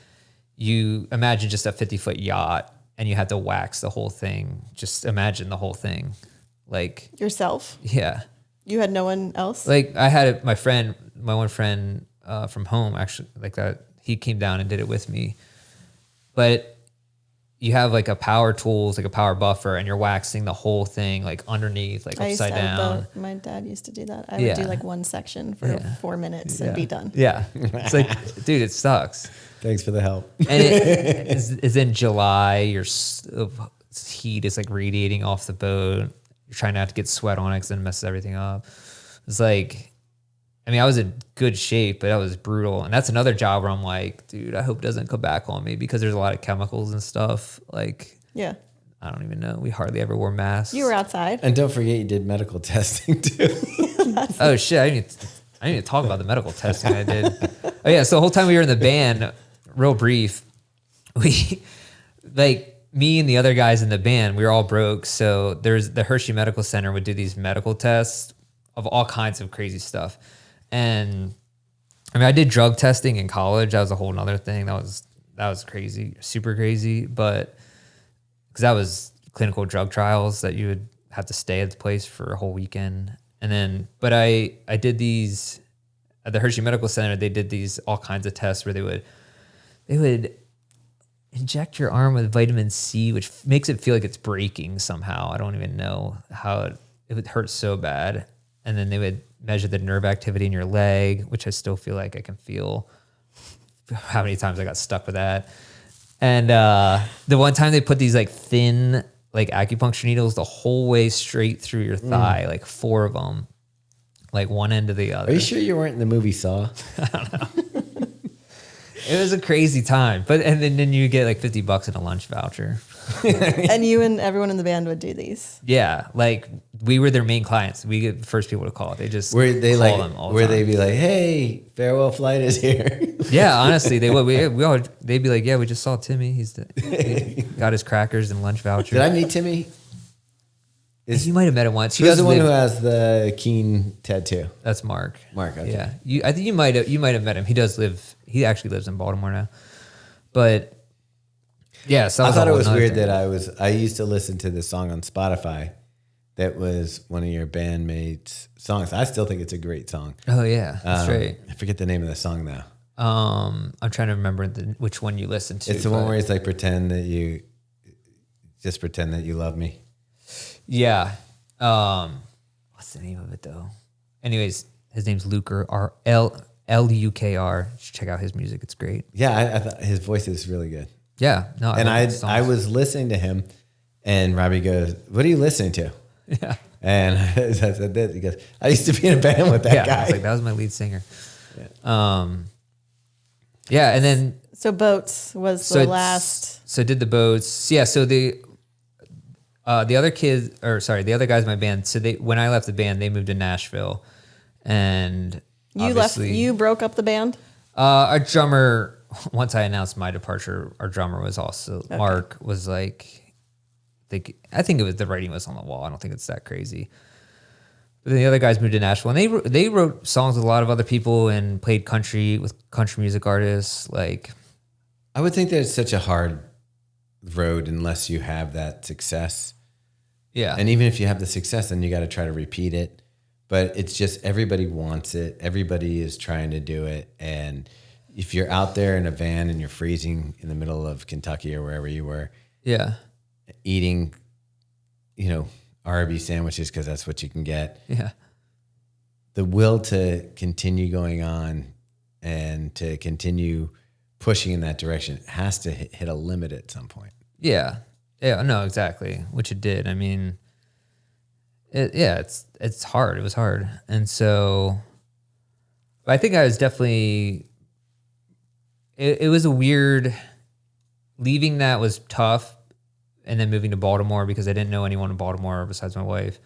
you imagine just a 50-foot yacht, and you had to wax the whole thing. Just imagine the whole thing. Like, Yourself? yeah. You had no one else? Like, I had my one friend from home, actually, like that. He came down and did it with me. But you have like a power tools, like a power buffer, and you're waxing the whole thing like underneath, like I used to upside have a down. boat. My dad used to do that. I would do Yeah. like one section for 4 minutes and be done. Yeah. It's like, dude, it sucks. Thanks for the help. And it is in July. Heat is like radiating off the boat. You're trying not to get sweat on it because then it messes everything up. It's like, I mean, I was in good shape, but that was brutal. And that's another job where I'm like, dude, I hope it doesn't come back on me because there's a lot of chemicals and stuff. Like, Yeah. I don't even know. We hardly ever wore masks. You were outside. And don't forget you did medical testing too. Oh shit! I didn't even talk about the medical testing I did. Oh yeah, so the whole time we were in the band, real brief, we like me and the other guys in the band, we were all broke. So there's the Hershey Medical Center would do these medical tests of all kinds of crazy stuff. And I mean, I did drug testing in college. That was a whole nother thing. That was crazy, super crazy. But because that was clinical drug trials that you would have to stay at the place for a whole weekend. And then, but I did these at the Hershey Medical Center. They did these all kinds of tests where they would inject your arm with vitamin C, which makes it feel like it's breaking somehow. I don't even know how it would hurt so bad. And then they would measure the nerve activity in your leg, which I still feel like I can feel. How many times I got stuck with that. And the one time they put these like thin like acupuncture needles the whole way straight through your thigh, like 4 of them, like one end to the other. Are you sure you weren't in the movie Saw? It was a crazy time, and then you get like $50 in a lunch voucher. And you and everyone in the band would do these. Yeah, like we were their main clients. We get the first people to call. They just Were they call like? them all the Where time. they be like, "Hey, farewell flight is here." Yeah, honestly, they would. They'd be like, "Yeah, we just saw Timmy. He got his crackers and lunch voucher." Did I meet Timmy? You might have met him once. Who's the one who has the keen tattoo? That's Mark. Mark, okay. Yeah, I think you might have met him. He actually lives in Baltimore now, but yeah. So I thought it was weird that I used to listen to this song on Spotify that was one of your bandmates' songs. I still think it's a great song. Oh yeah, that's right. I forget the name of the song now. I'm trying to remember which one you listened to. It's the one where he's like, pretend that you love me. Yeah. What's the name of it though? Anyways, his name's Lukr, Lukr. You should check out his music. It's great. Yeah, I thought his voice is really good. Yeah. No. I was listening to him, and Robbie goes, "What are you listening to?" Yeah. And I said this. He goes, "I used to be in a band with that guy." I was like, that was my lead singer. Yeah. And then So boats was the last. So did the boats. Yeah. So the other guys in my band. So when I left the band, they moved to Nashville, and You broke up the band? our drummer. Once I announced my departure, our drummer was also Mark was like, I think it was the writing was on the wall. I don't think it's that crazy. But then the other guys moved to Nashville, and they wrote songs with a lot of other people and played country with country music artists. Like, I would think that it's such a hard road unless you have that success. yeah, And even if you have the success, then you got to try to repeat it. But it's just everybody wants it. Everybody is trying to do it. And if you're out there in a van and you're freezing in the middle of Kentucky or wherever you were, yeah, eating, RB sandwiches because that's what you can get. yeah. The will to continue going on and to continue pushing in that direction has to hit a limit at some point. Yeah. Yeah. No, exactly. Which it did. I mean, it's hard. It was hard. And so I think I was definitely, it was a weird, leaving that was tough. And then moving to Baltimore because I didn't know anyone in Baltimore besides my wife.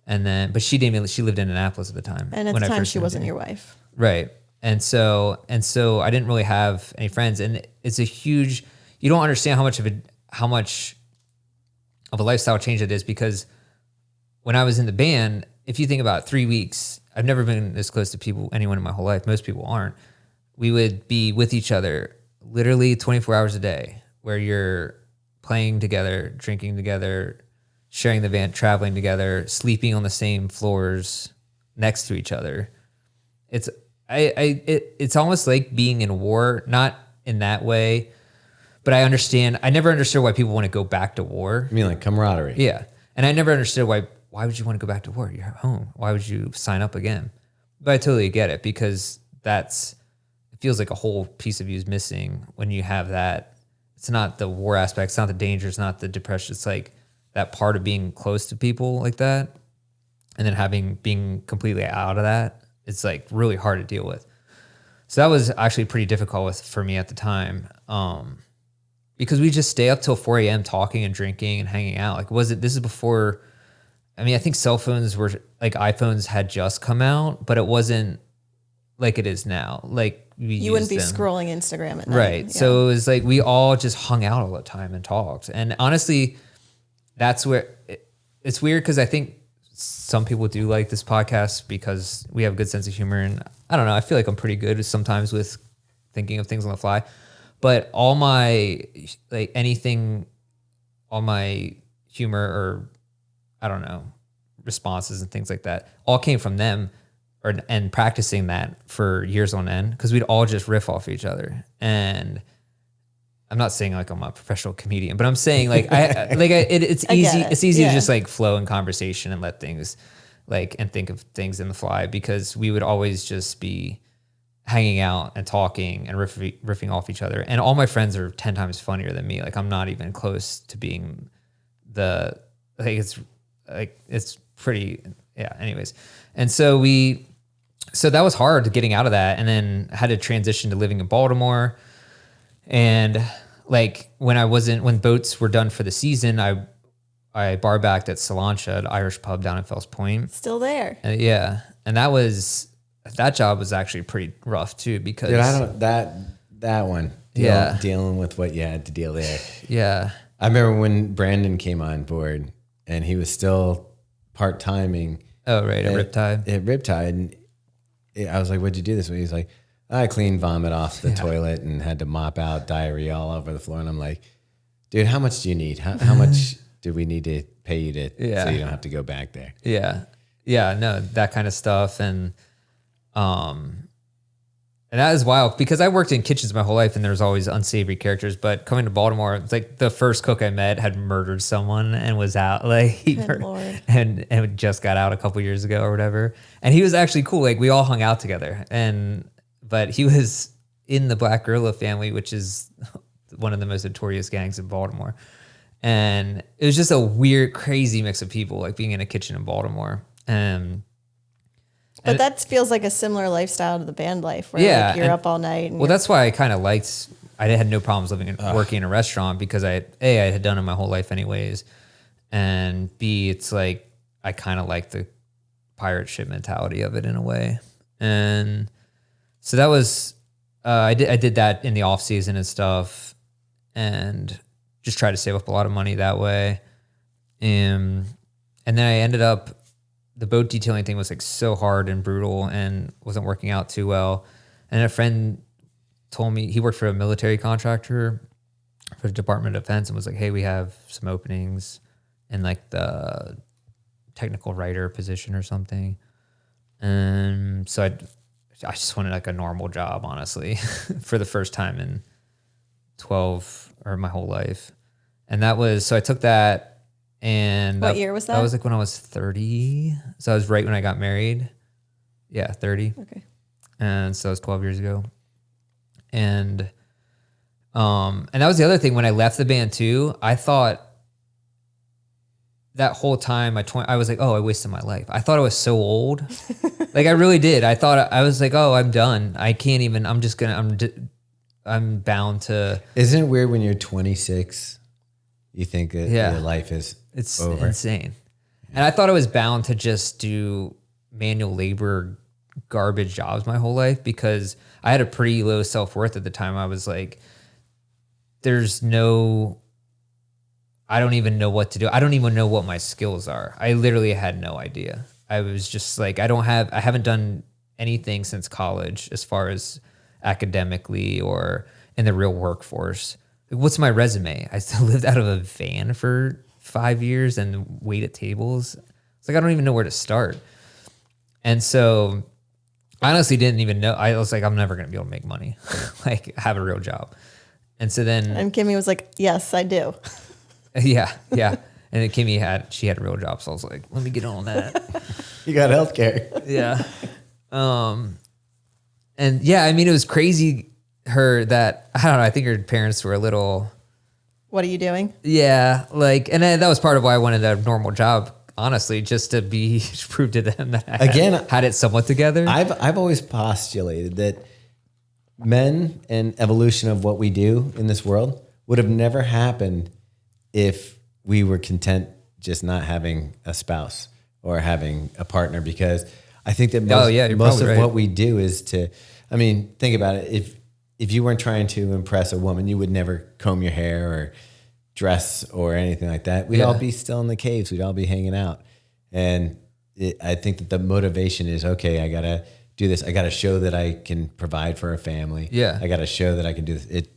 And then, but she lived in Annapolis at the time. And at the time, she wasn't your wife. Right. And so I didn't really have any friends, and it's a huge, you don't understand how much of a lifestyle change it is, because when I was in the band, if you think about 3 weeks, I've never been this close to anyone in my whole life. Most people aren't. We would be with each other literally 24 hours a day, where you're playing together, drinking together, sharing the van, traveling together, sleeping on the same floors next to each other. It's almost like being in war, not in that way, but I understand. I never understood why people want to go back to war. I mean, like camaraderie. Yeah. And I never understood why would you want to go back to war? You're at home. Why would you sign up again? But I totally get it because it feels like a whole piece of you is missing when you have that. It's not the war aspect. It's not the danger. It's not the depression. It's like that part of being close to people like that. And then being completely out of that. It's like really hard to deal with. So that was actually pretty difficult for me at the time. Because we just stay up till 4 a.m. talking and drinking and hanging out. Like, this is before, I mean, I think cell phones were, like iPhones had just come out, but it wasn't like it is now. Like you wouldn't be scrolling Instagram at night. Right. Yeah. So it was like, we all just hung out all the time and talked. And honestly, that's where it's weird. Cause I think some people do like this podcast because we have a good sense of humor. And I don't know, I feel like I'm pretty good sometimes with thinking of things on the fly. But all my, like anything, all my humor or, I don't know, responses and things like that all came from them and practicing that for years on end because we'd all just riff off each other. And I'm not saying like I'm a professional comedian, but I'm saying like, it's easy. It's easy to just like flow in conversation and let things and think of things in the fly because we would always just be hanging out and talking and riffing off each other. And all my friends are 10 times funnier than me. Like I'm not even close to being it's pretty, yeah, anyways. And so that was hard getting out of that and then had to transition to living in Baltimore. And like when boats were done for the season, I bar backed at Salancha, an Irish pub down in Fells Point. Still there. Yeah. And that job was actually pretty rough too because that one. Dealing with what you had to deal there. Yeah. I remember when Brandon came on board and he was still part-timing. Oh, right. At Riptide. At Riptide. And I was like, what'd you do this week? He's like, I cleaned vomit off the toilet and had to mop out diarrhea all over the floor. And I'm like, dude, how much do you need? How much do we need to pay you so you don't have to go back there? Yeah. Yeah. No, that kind of stuff. And that is wild because I worked in kitchens my whole life and there was always unsavory characters, but coming to Baltimore, it's like the first cook I met had murdered someone and was out and just got out a couple years ago or whatever. And he was actually cool. Like we all hung out together but he was in the Black Gorilla family, which is one of the most notorious gangs in Baltimore. And it was just a weird, crazy mix of people like being in a kitchen in Baltimore. But that feels like a similar lifestyle to the band life where you're up all night. Well, that's why I kind of I had no problems working in a restaurant because I had done it my whole life anyways. And B, it's like, I kind of like the pirate ship mentality of it in a way. And so that was, I did that in the off season and stuff and just tried to save up a lot of money that way. And then I ended up, the boat detailing thing was like so hard and brutal and wasn't working out too well. And a friend told me he worked for a military contractor for the Department of Defense and was like, hey, we have some openings in like the technical writer position or something. And so I just wanted like a normal job, honestly, for the first time in my whole life. And so I took that. And what year was that? That was like when I was 30. So I was right when I got married. Yeah, 30. Okay. And so it was 12 years ago. And that was the other thing. When I left the band too, I thought that whole time I was like, oh, I wasted my life. I thought I was so old. Like I really did. I was like, oh, I'm done. I can't even, I'm bound to. Isn't it weird when you're 26? You think that your life is over. Insane. And I thought I was bound to just do manual labor garbage jobs my whole life because I had a pretty low self-worth at the time. I was like, I don't even know what to do. I don't even know what my skills are. I literally had no idea. I was just like, I haven't done anything since college as far as academically or in the real workforce. What's my resume? I still lived out of a van for 5 years and waited tables. It's like, I don't even know where to start. And so I honestly didn't even know. I was like, I'm never going to be able to make money, like have a real job. And so then, And Kimmy was like, yes, I do. yeah. And then Kimmy she had a real job. So I was like, let me get on that. You got healthcare. Yeah. And yeah, I mean, it was crazy I don't know, I think her parents were a little, What are you doing? yeah, like, and that was part of why I wanted a normal job, honestly, just to prove to them that I had it somewhat together. I've always postulated that men and evolution of what we do in this world would have never happened if we were content just not having a spouse or having a partner, because I think that most of what we do is think about it. If you weren't trying to impress a woman, you would never comb your hair or dress or anything like that. We'd all be still in the caves. We'd all be hanging out. And I think that the motivation is, okay, I got to do this. I got to show that I can provide for a family. Yeah. I got to show that I can do this. It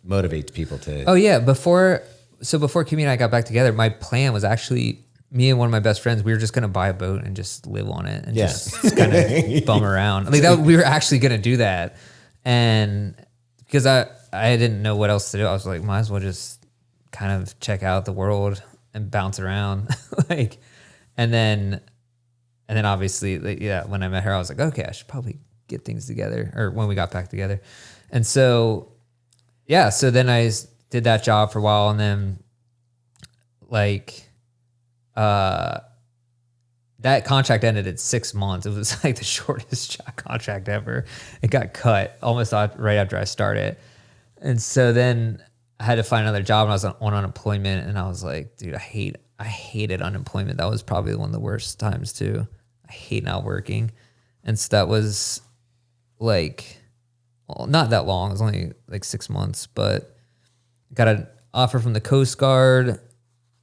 motivates people to. Oh yeah. Before Kimmy and I got back together, my plan was actually me and one of my best friends, we were just going to buy a boat and just live on it and just kind of bum around. Like we were actually going to do that. And because I didn't know what else to do. I was like, might as well just kind of check out the world and bounce around. And then obviously, when I met her, I was like, okay, I should probably get things together, or when we got back together. And so then I did that job for a while, and then that contract ended at 6 months. It was like the shortest contract ever. It got cut almost right after I started. And so then I had to find another job, and I was on unemployment, and I was like, dude, I hated unemployment. That was probably one of the worst times too. I hate not working. And so that was not that long. It was only 6 months, but got an offer from the Coast Guard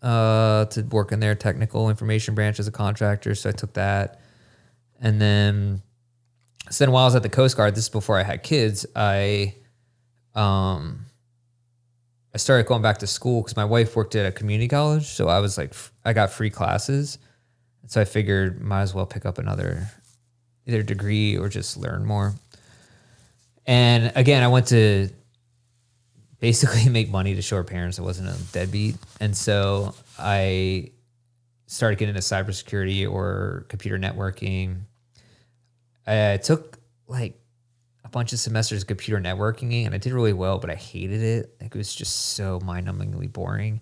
to work in their technical information branch as a contractor. So I took that. And then while I was at the Coast Guard, this is before I had kids, I started going back to school because my wife worked at a community college. So I was I got free classes. So I figured might as well pick up another either degree or just learn more. And again, I went to basically make money to show her parents I wasn't a deadbeat. And so I started getting into cybersecurity or computer networking. I took a bunch of semesters of computer networking, and I did really well, but I hated it. It was just so mind-numbingly boring.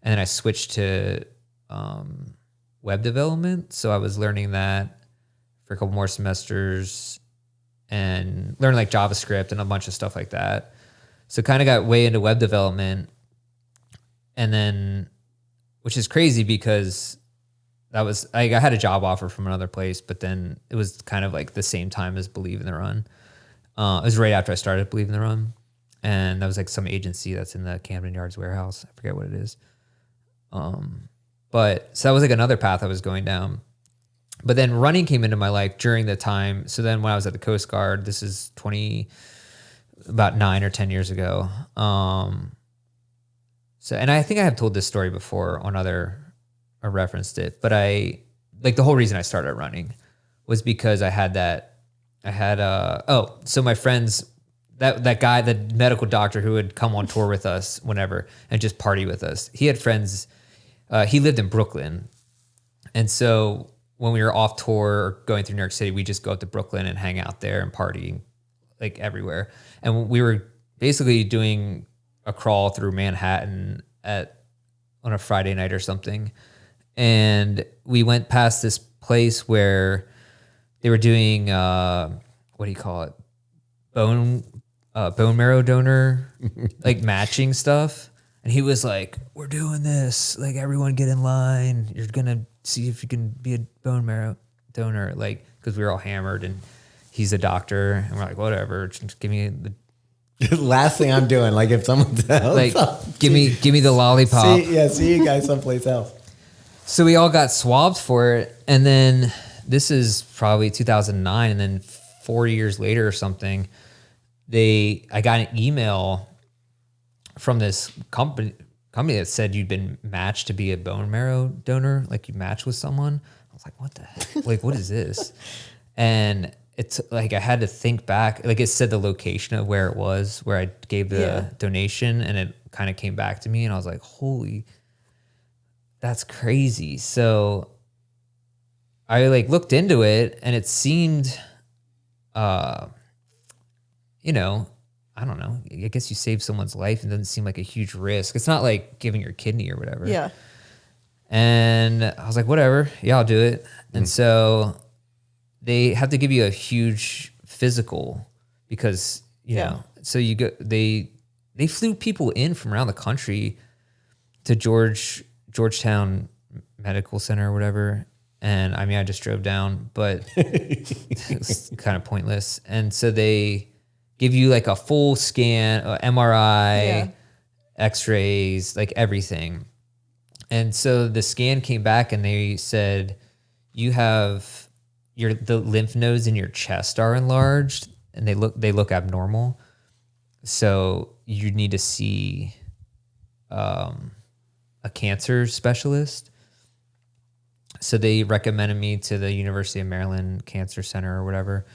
And then I switched to web development. So I was learning that for a couple more semesters and learned JavaScript and a bunch of stuff like that. So kind of got way into web development, and then, which is crazy because that was, I had a job offer from another place, but then it was kind of the same time as Believe in the Run. It was right after I started Believe in the Run, and that was some agency that's in the Camden Yards warehouse. I forget what it is. But so that was another path I was going down. But then running came into my life during the time. So then when I was at the Coast Guard, this is about 9 or 10 years ago. And I think I have told this story before I referenced it, but the whole reason I started running was because so my friends, that guy, the medical doctor who would come on tour with us whenever and just party with us, he had friends, he lived in Brooklyn. And so when we were off tour or going through New York City, we just go up to Brooklyn and hang out there and party everywhere. And we were basically doing a crawl through Manhattan on a Friday night or something. And we went past this place where they were doing, what do you call it? Bone marrow donor, matching stuff. And he was like, we're doing this. Everyone get in line. You're going to see if you can be a bone marrow donor. Because we were all hammered and he's a doctor. And we're like, whatever, just give me the last thing I'm doing. If someone tells, give me the lollipop. See you guys someplace else. So we all got swabbed for it. And then this is probably 2009. And then 4 years later or something, I got an email from this company that said you'd been matched to be a bone marrow donor, you matched with someone. I was like, what the heck? What is this? And it's like I had to think back. Like it said the location of where it was, where I gave the donation, and it kind of came back to me, and I was like, holy, that's crazy. So I like looked into it, and it seemed, you know, I don't know. I guess you save someone's life. It doesn't seem like a huge risk. It's not like giving your kidney or whatever. Yeah. And I was like, whatever. Yeah, I'll do it. And so they have to give you a huge physical because, you know, so you go, they flew people in from around the country to Georgetown Medical Center or whatever. And I mean, I just drove down, but it's kind of pointless. And so they give you like a full scan, MRI, x-rays, like everything. And so the scan came back and they said, you have the lymph nodes in your chest are enlarged and they look abnormal. So you need to see a cancer specialist. So they recommended me to the University of Maryland Cancer Center or whatever.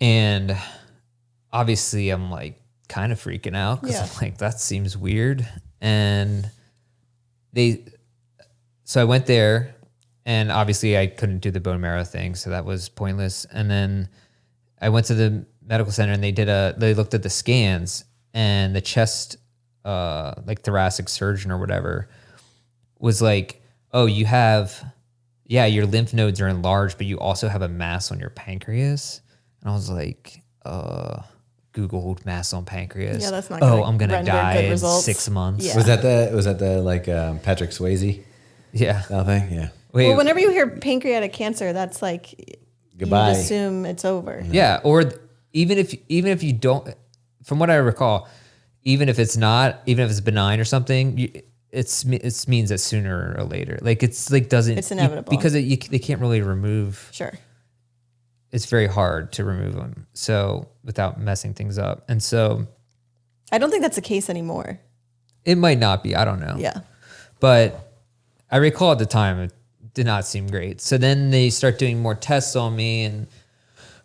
And obviously I'm like kind of freaking out because I'm like, that seems weird. And so I went there and obviously I couldn't do the bone marrow thing. So that was pointless. And then I went to the medical center and they looked at the scans and the chest, like thoracic surgeon or whatever was like, oh, you have, your lymph nodes are enlarged, but you also have a mass on your pancreas. And I was like, Googled mass on pancreas. Yeah, that's not gonna I'm going to die in results. 6 months. Yeah. Was that the like Patrick Swayze Yeah. thing? Yeah. Wait, Well, whenever you hear pancreatic cancer, that's like Goodbye. you assume it's over. yeah. Or even if you don't, from what I recall, even if it's benign or something, it means that sooner or later, like it's like It's inevitable because they can't really remove. Sure. It's very hard to remove them, so without messing things up, and so I don't think that's the case anymore. it might not be. I don't know. Yeah. But I recall at the time it did not seem great. So then they start doing more tests on me and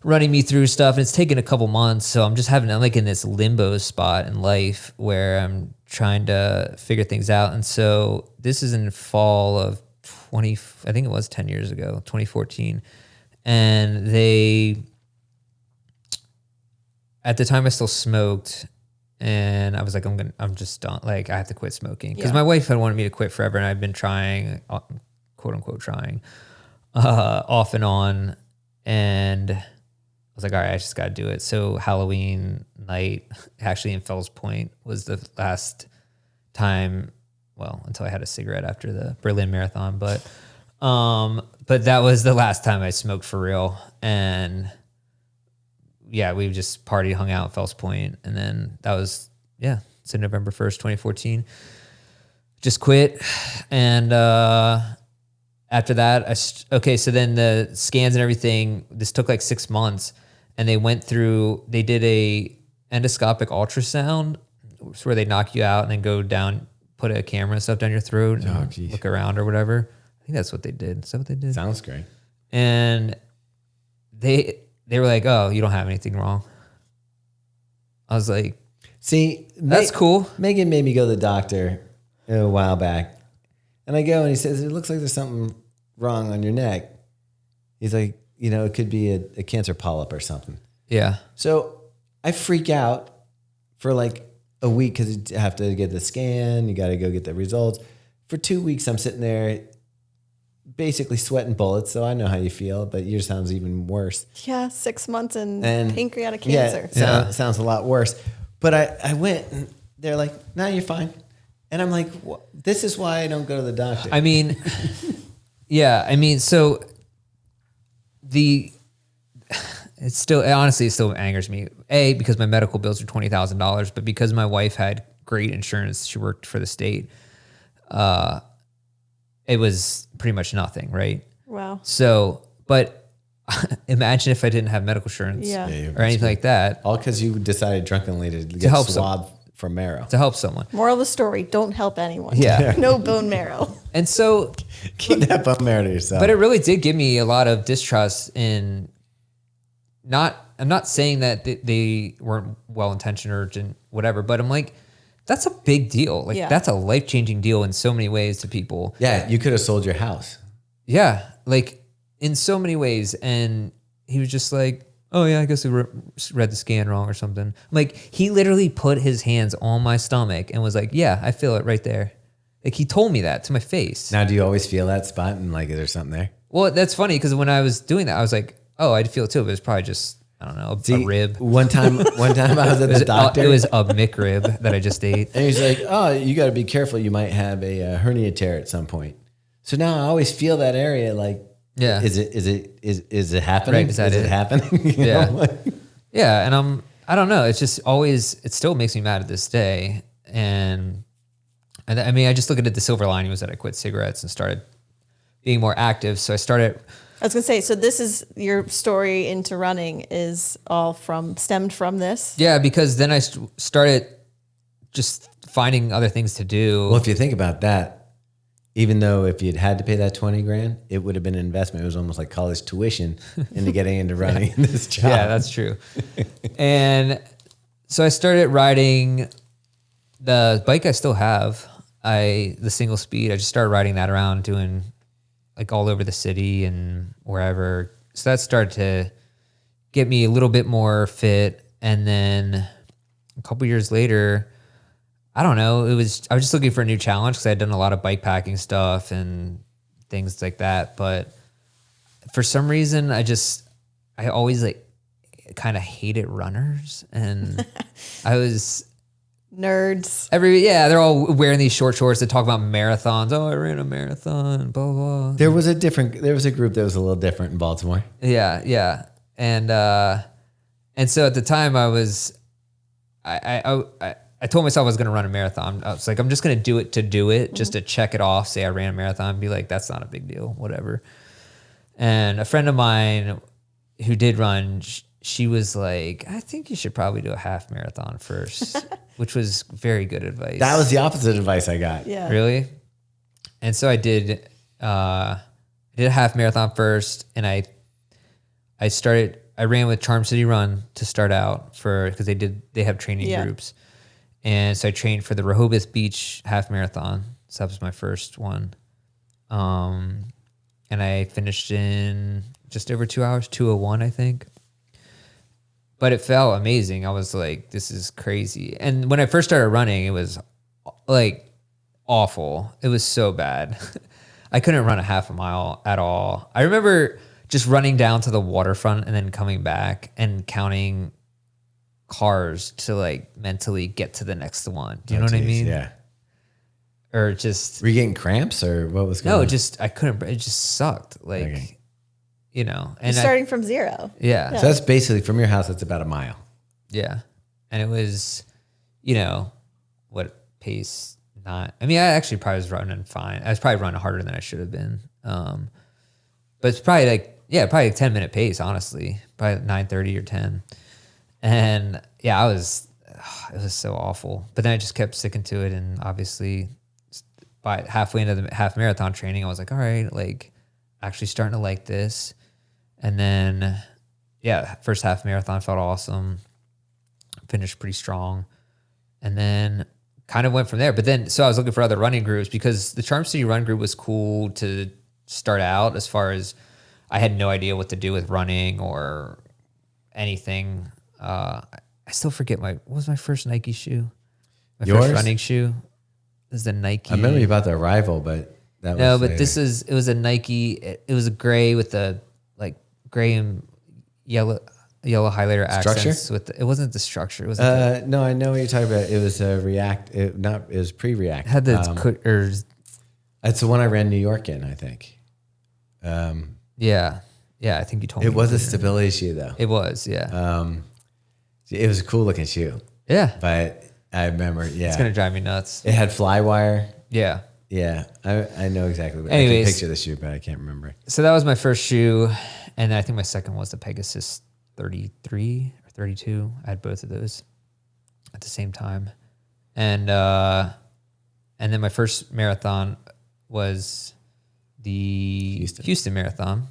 running me through stuff. And it's taken a couple months. So I'm like in this limbo spot in life where I'm trying to figure things out. And so this is in fall of I think it was 10 years ago, 2014. And at the time I still smoked. And I was like, I'm just done. Like, I have to quit smoking. Because my wife had wanted me to quit forever. And I've been trying, quote unquote, trying off and on. And I was like, all right, I just got to do it. So Halloween night, actually in Fells Point, was the last time, well, until I had a cigarette after the Berlin Marathon. But that was the last time I smoked for real. And yeah, we just partied, hung out at Fells Point, and then that was, so November 1st, 2014, just quit. And after that, so then the scans and everything, this took like 6 months, and they did a endoscopic ultrasound where they knock you out and then go down, put a camera and stuff down your throat and look around or whatever. I think that's what they did. Is that what they did? Sounds great. And they were like, oh, you don't have anything wrong. I was like, see, that's cool. Megan made me go to the doctor a while back. And I go and he says, it looks like there's something wrong on your neck. He's like, it could be a cancer polyp or something. Yeah. So I freak out for like a week because you have to get the scan. You got to go get the results. For 2 weeks, I'm sitting there basically sweating bullets. So I know how you feel, but yours sounds even worse. Yeah, 6 months and pancreatic cancer. cancer. Sounds a lot worse. But I went and they're like, no, you're fine. And I'm like, this is why I don't go to the doctor. I mean, so it honestly still angers me. A, because my medical bills are $20,000, but because my wife had great insurance, she worked for the state. It was pretty much nothing, right? Wow. So, but imagine if I didn't have medical insurance or anything like that. All because you decided drunkenly to get help swabbed for marrow. To help someone. Moral of the story, don't help anyone. Yeah. No bone marrow. And so... Keep that bone marrow to yourself. But it really did give me a lot of distrust in I'm not saying that they weren't well intentioned or didn't whatever, but I'm like, that's a big deal. Like that's a life changing deal in so many ways to people. Yeah, you could have sold your house. Yeah, like in so many ways. And he was just like, oh yeah, I guess we read the scan wrong or something. Like he literally put his hands on my stomach and was like, yeah, I feel it right there. Like he told me that to my face. Now, do you always feel that spot and like, is there something there? Well, that's funny because when I was doing that, I was like, oh, I'd feel it too, but it's probably just, I don't know, a rib. One time I was at the doctor. It was a McRib that I just ate. And he's like, oh, you got to be careful. You might have a hernia tear at some point. So now I always feel that area like, yeah, is it happening? Right, is it happening? Yeah. Yeah. And I don't know. It's just always, it still makes me mad at this day. And I mean, I just look at it, the silver lining was that I quit cigarettes and started being more active. So I started. I was gonna say, so this is your story into running is all stemmed from this? Yeah, because then I started just finding other things to do. Well, if you think about that, even though if you'd had to pay that $20,000, it would have been an investment. It was almost like college tuition into getting into running in this job. Yeah, that's true. And so I started riding the bike I still have, the single speed. I just started riding that around, doing like all over the city and wherever. So that started to get me a little bit more fit. And then a couple years later, I don't know, I was just looking for a new challenge because I had done a lot of bike packing stuff and things like that. But for some reason, I always like kind of hated runners. And I was... Nerds. They're all wearing these short shorts that talk about marathons. Oh, I ran a marathon, blah, blah. There was a group that was a little different in Baltimore. Yeah, yeah. And so at the time I told myself I was going to run a marathon. I was like, I'm just going to do it, just to check it off, say I ran a marathon, be like, that's not a big deal, whatever. And a friend of mine who did run, she was like, I think you should probably do a half marathon first, which was very good advice. That was the opposite advice I got. Yeah. Really? And so I did a half marathon first, and I ran with Charm City Run to start out because they have training groups. And so I trained for the Rehoboth Beach half marathon. So that was my first one. And I finished in just over 2 hours, 2:01, I think. But it felt amazing. I was like, this is crazy. And when I first started running, it was like awful. It was so bad. I couldn't run a half a mile at all. I remember just running down to the waterfront and then coming back and counting cars to like mentally get to the next one. Do you know what I mean? Yeah. Or just... Were you getting cramps or what was going on? No, I couldn't. It just sucked. Like... Okay. You know, and you're starting from zero. Yeah. So that's basically from your house, that's about a mile. Yeah. And it was, what pace not, I mean, I actually probably was running fine. I was probably running harder than I should have been. But it's probably probably a 10-minute pace, honestly, probably 9:30 or 10. And yeah, it was so awful, but then I just kept sticking to it. And obviously by halfway into the half marathon training, I was like, all right, like actually starting to like this. And then, first half marathon felt awesome. Finished pretty strong. And then kind of went from there. But then, so I was looking for other running groups because the Charm City Run group was cool to start out as far as I had no idea what to do with running or anything. I still forget what was my first Nike shoe? My Yours? first running shoe was the Nike. I remember you about the Arrival, but that was... but it was a Nike. It was a gray with the like gray and yellow highlighter accents. It wasn't the structure. It was no, I know what you're talking about. It was a it was pre-React. Had the that's the one I ran New York in, I think. Yeah, I think you told me. It was a stability shoe though. It was, yeah. It was a cool looking shoe. Yeah, but I remember, it's gonna drive me nuts. It had fly wire. Yeah. Yeah, I know exactly. Anyways, I can picture the shoe, but I can't remember. So that was my first shoe, and I think my second was the Pegasus 33 or 32. I had both of those at the same time, and then my first marathon was the Houston Marathon,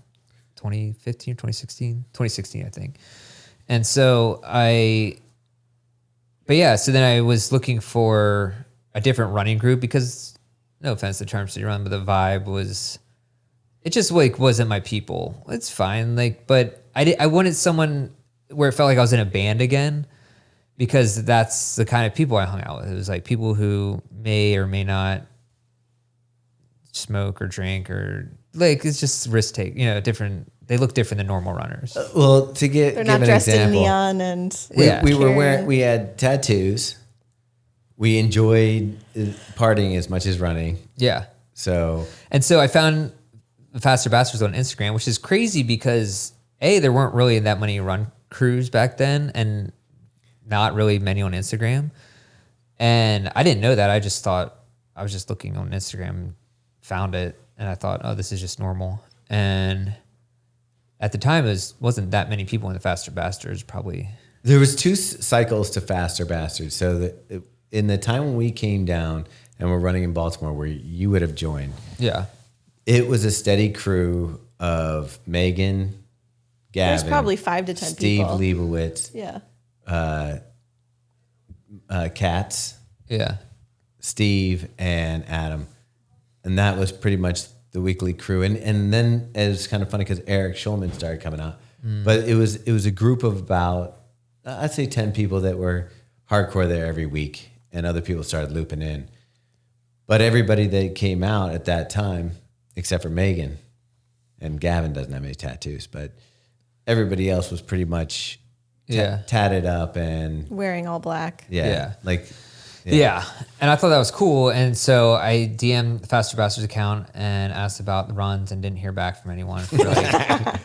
2015 or 2016, I think. And so so then I was looking for a different running group because, no offense to Charm City Run, but the vibe was, it just like wasn't my people. It's fine. Like, but I wanted someone where it felt like I was in a band again, because that's the kind of people I hung out with. It was like people who may or may not smoke or drink, or like, it's just risk take, different. They look different than normal runners. Well, to They're give not an dressed in example, neon and we had tattoos. We enjoyed partying as much as running. Yeah. So I found the Faster Bastards on Instagram, which is crazy because there weren't really that many run crews back then, and not really many on Instagram. And I didn't know that. I just thought, I was just looking on Instagram, found it, and I thought, oh, this is just normal. And at the time, wasn't that many people in the Faster Bastards, probably. there was two cycles to Faster Bastards. So in the time when we came down and we're running in Baltimore, where you would have joined, Yeah. it was a steady crew of Megan, Gavin, There's probably 5 to 10 Steve people. Leibowitz, Yeah. Katz, Yeah. Steve, and Adam. And that was pretty much the weekly crew. And then it was kind of funny because Eric Schulman started coming out. But it was a group of about, I'd say 10 people that were hardcore there every week. And other people started looping in. But everybody that came out at that time, except for Megan, and Gavin doesn't have any tattoos, but everybody else was pretty much tatted up and Wearing all black. Yeah. Yeah. And I thought that was cool. And so I DM'd the Faster Bastards account and asked about the runs and didn't hear back from anyone for like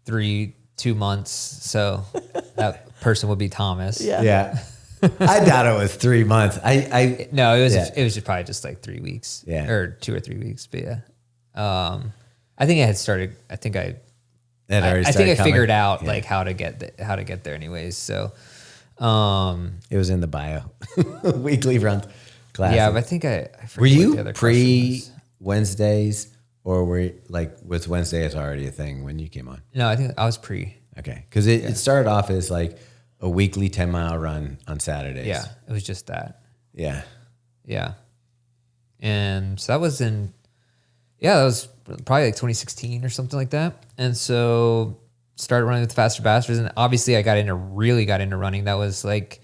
2 months. So that person would be Thomas. Yeah. I doubt it was 3 months. No, it was just probably just like 3 weeks. Yeah. Or 2 or 3 weeks. But yeah. I think I had started, I think I figured out like how to get there anyways. So it was in the bio. Weekly runs. Classic. yeah, but I think I forget Were what the you other question pre was. Wednesdays, or was Wednesdays already a thing when you came on? No, I think I was pre. Okay, because it started off as like a weekly 10-mile run on Saturdays. Yeah, it was just that. Yeah. Yeah. And so that was that was probably like 2016 or something like that. And so started running with Faster Bastards. And obviously I really got into running. That was like,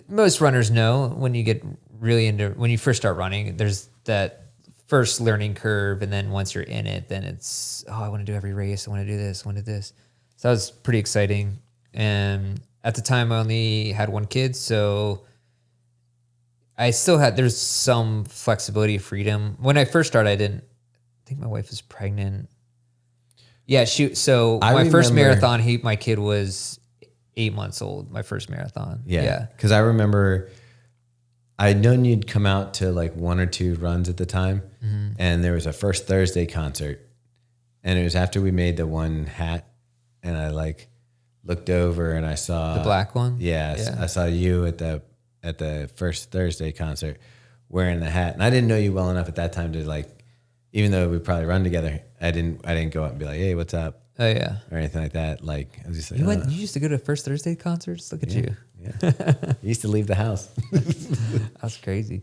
most runners know when you get really when you first start running, there's that first learning curve. And then once you're in it, then it's, I want to do every race. I want to do this. I want to do this. So that was pretty exciting. And at the time I only had one kid. So I still there's some flexibility, freedom. When I first started, I think my wife was pregnant. Yeah, so my first marathon, my kid was 8 months old, my first marathon. Yeah. Because I remember I'd known you'd come out to like 1 or 2 runs at the time. Mm-hmm. And there was a First Thursday concert. And it was after we made the one hat. And I like looked over and I saw the black one. Yeah. I saw you at the First Thursday concert wearing the hat. And I didn't know you well enough at that time to like, even though we probably run together, I didn't go up and be like, hey, what's up? Oh yeah. Or anything like that. Like I was just like, you used to go to First Thursday concerts? Look at you. Yeah. You used to leave the house. That's crazy.